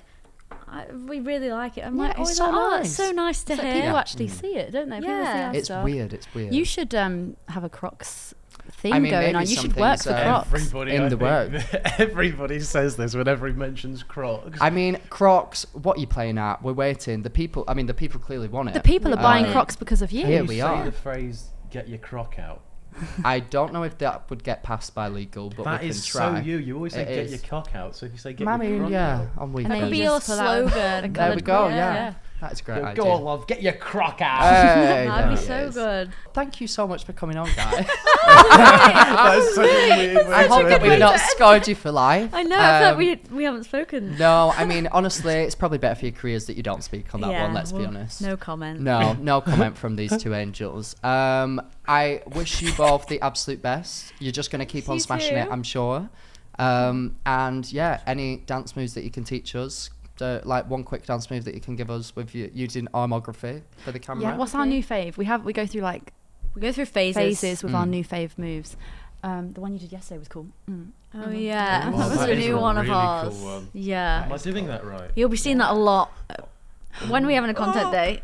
we really like it. I'm Yeah, like, it's always so like, "Oh, nice. it's so nice to People hear." actually see it, don't they? People see Yeah. our It's stuff. weird. It's weird. You should have a Crocs thing I mean, going maybe on. You some should work things, for Crocs. Everybody, in I the think, everybody says this whenever he mentions Crocs. I mean, Crocs, what are you playing at? We're waiting. The people clearly want it. The people are buying Um, Crocs because of you. Here you we say are. the phrase "get your Croc out." I don't know if that would get passed by legal, but That we can is try. so you. You always say It "get is. your cock out." So if you say "get I your mean, Croc yeah, out," on And weekends. that could be you your just pull out slogan. There we go, Yeah. yeah. That's a great idea. go on, love, get your Croc out. Hey, That'd there be it so is. good. Thank you so much for coming on, guys. That's such a weird way I to hope that end we've it. not scarred you for life. I know. I feel Um, like we haven't spoken. No, I mean, honestly, it's probably better for your careers that you don't speak on that Yeah, one, let's be well, honest. No comment. No comment from these two angels. I wish you both the absolute best. You're just going to keep on You smashing too. it, I'm sure. And yeah, any dance moves that you can teach us, like one quick dance move that you can give us with you using armography for the camera. Yeah, what's our new fave? We go through like We go through phases. with our new fave moves. The one you did yesterday was cool. Oh yeah, Oh, that was that a is new a one of really ours. cool one. Yeah, Am I doing that right? you'll be seeing that a lot. When are we having a content day?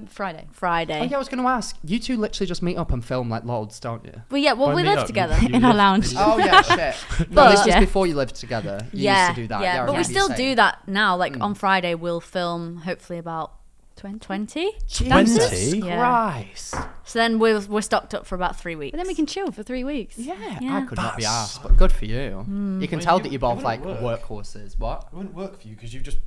Friday. Friday. Oh yeah, I was going to ask. You two literally just meet up and film like loads, don't you? Well, yeah. Well, By we meet live up, together. you In our live- lounge. Oh yeah, shit. No, But- this was Yeah. before you lived together. You yeah, used to do that. yeah. Yeah, I But we remember you still saying. do that now. Like on Friday, we'll film hopefully about 20. 20? Yeah. Christ. So then we're stocked up for about 3 weeks. But then we can chill for 3 weeks. Yeah, Yeah. I could not be That's- asked, but good for you. You can Well, tell you- that you're it both like wouldn't work. workhorses. What? It wouldn't work for you because you just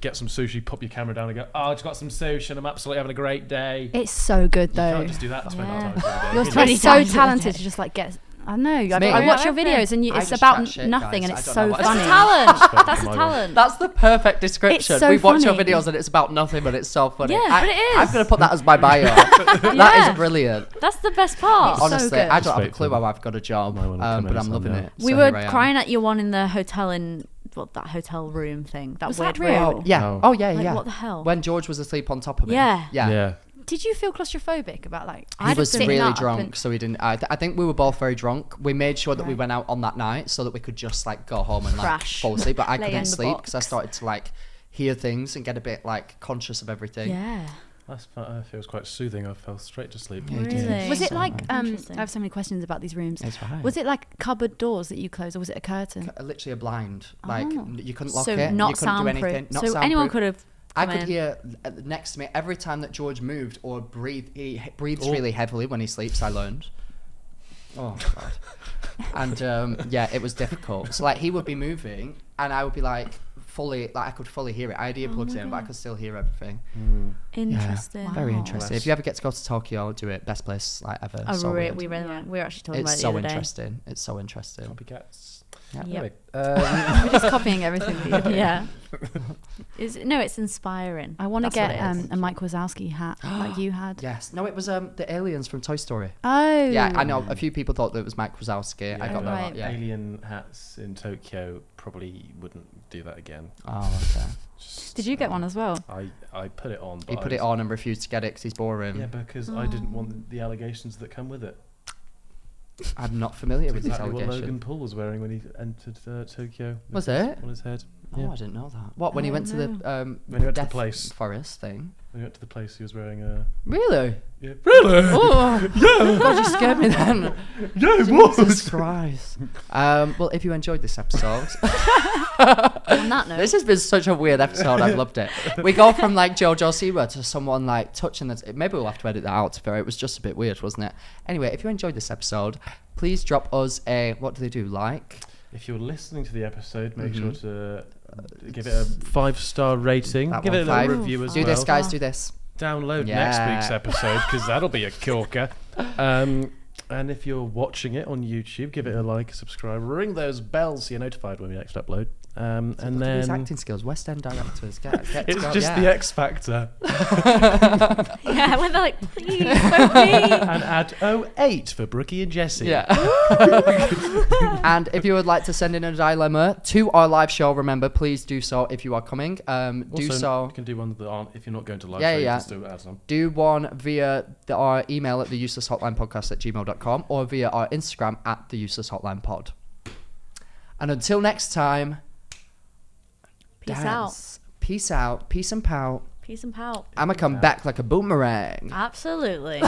get some sushi, pop your camera down and go, oh, I just got some sushi and I'm absolutely having a great day. It's so good You though. can't just do that. That's my Yeah. time for the day. You're You know? 20 You're so times a talented day. to just like get. I know. I, Me. I watch your Yeah. videos and I it's just about chat shit, nothing guys. and it's I so don't know what- funny. That's talent. Spoken That's my a way. talent. That's the perfect description. so We watch your funny. videos and it's about nothing, but it's so funny. Yeah, but it is. I'm going to put that as my bio. That Yeah. is brilliant. That's the best part. so Honestly, good. I don't have a Wait clue for how I've got a job, Might wanna come but in I'm loving someday. it. We So were here I am. crying at your one in the hotel in that hotel room thing. That Was weird that real? room. Yeah. Oh. Oh, yeah, Like, yeah. what the hell? When George was asleep on top of me. Yeah. Yeah. Yeah. Did you feel claustrophobic about like? He was sitting really up drunk, and- so we didn't. I think we were both very drunk. We made sure that we Right. went out on that night so that we could just like go home and like Crash. fall asleep. But I Lay in couldn't the sleep because I box. started to like hear things and get a bit like conscious of everything. Yeah. That feels quite soothing. I fell straight to sleep. Yeah, you did. Really? Was it So like? I Interesting. have so many questions about these rooms. It's right. Was it like cupboard doors that you closed, or was it a curtain? Literally a blind? Like Oh. you couldn't lock So it. not you couldn't do soundproof. anything. Not So anyone soundproof. could have. I come could in. hear next to me every time that George moved or breathed. He breathes Oh. really heavily when he sleeps. I learned. Oh god. And yeah, it was difficult. So like he would be moving, and I would be like fully like I could fully hear it. I had earplugs in, but I could still hear everything. Interesting. Yeah, very Wow. interesting. If you ever get to go to Tokyo, do it. Best place like ever. Oh, So weird. we were actually talking It's about it so the other day. interesting. It's so interesting. Copycats. Yeah. Anyway, We're just copying everything that you do. Yeah. It's inspiring. I want to That's what get it is. a Mike Wazowski hat like you had. Yes. No, it was the aliens from Toy Story. Oh. Yeah, I know. A few people thought that it was Mike Wazowski. I got that. right. Yeah. Alien hats in Tokyo probably wouldn't do that again. Oh, okay. Did you get one as well? I put it on. But He I put it was- on and refused to get it because he's boring. Yeah, because I didn't want the allegations that come with it. I'm not familiar with these Exactly what Logan allegations. Paul was wearing when he entered Tokyo. Was with his- it? on his head? Oh, Yeah. I didn't know that. What, when he Oh, went to the When he went to the Death place. Forest thing? When he went to the place, he was wearing a. Really? Yeah. Really? Oh, yeah. God, you scared me then. Yeah, it Jesus Christ. Well, if you enjoyed this episode, On that note, this has been such a weird episode. I've loved it. We go from like JOJO Siwa to someone like touching the. Maybe we'll have to edit that out. To be fair, it was just a bit weird, wasn't it? Anyway, if you enjoyed this episode, please drop us a. What do they do? Like. If you're listening to the episode, make sure to give it a 5-star rating. That Give one, it a little 5. review as Do well. this, guys. Do this. Download Yeah. next week's episode because that'll be a corker. And if you're watching it on YouTube, give it a like, subscribe, ring those bells so you're notified when we next upload. And Look at these then acting skills, West End directors. Get to it's go, just yeah. the X Factor. yeah, when they're like, please, vote me. And add 08 for Brookie and Jessie. Yeah. And if you would like to send in a dilemma to our live show, remember, please do so if you are coming. Do Also, so. You can do one that aren't if you're not going to live. Yeah, show, yeah. You can still add some. Do one via our email at theuselesshotlinepodcast@gmail.com or via our Instagram at theuselesshotlinepod. And until next time, Peace dance. Peace out. Peace and pout. Peace and pout. I'ma come back like a boomerang. Absolutely.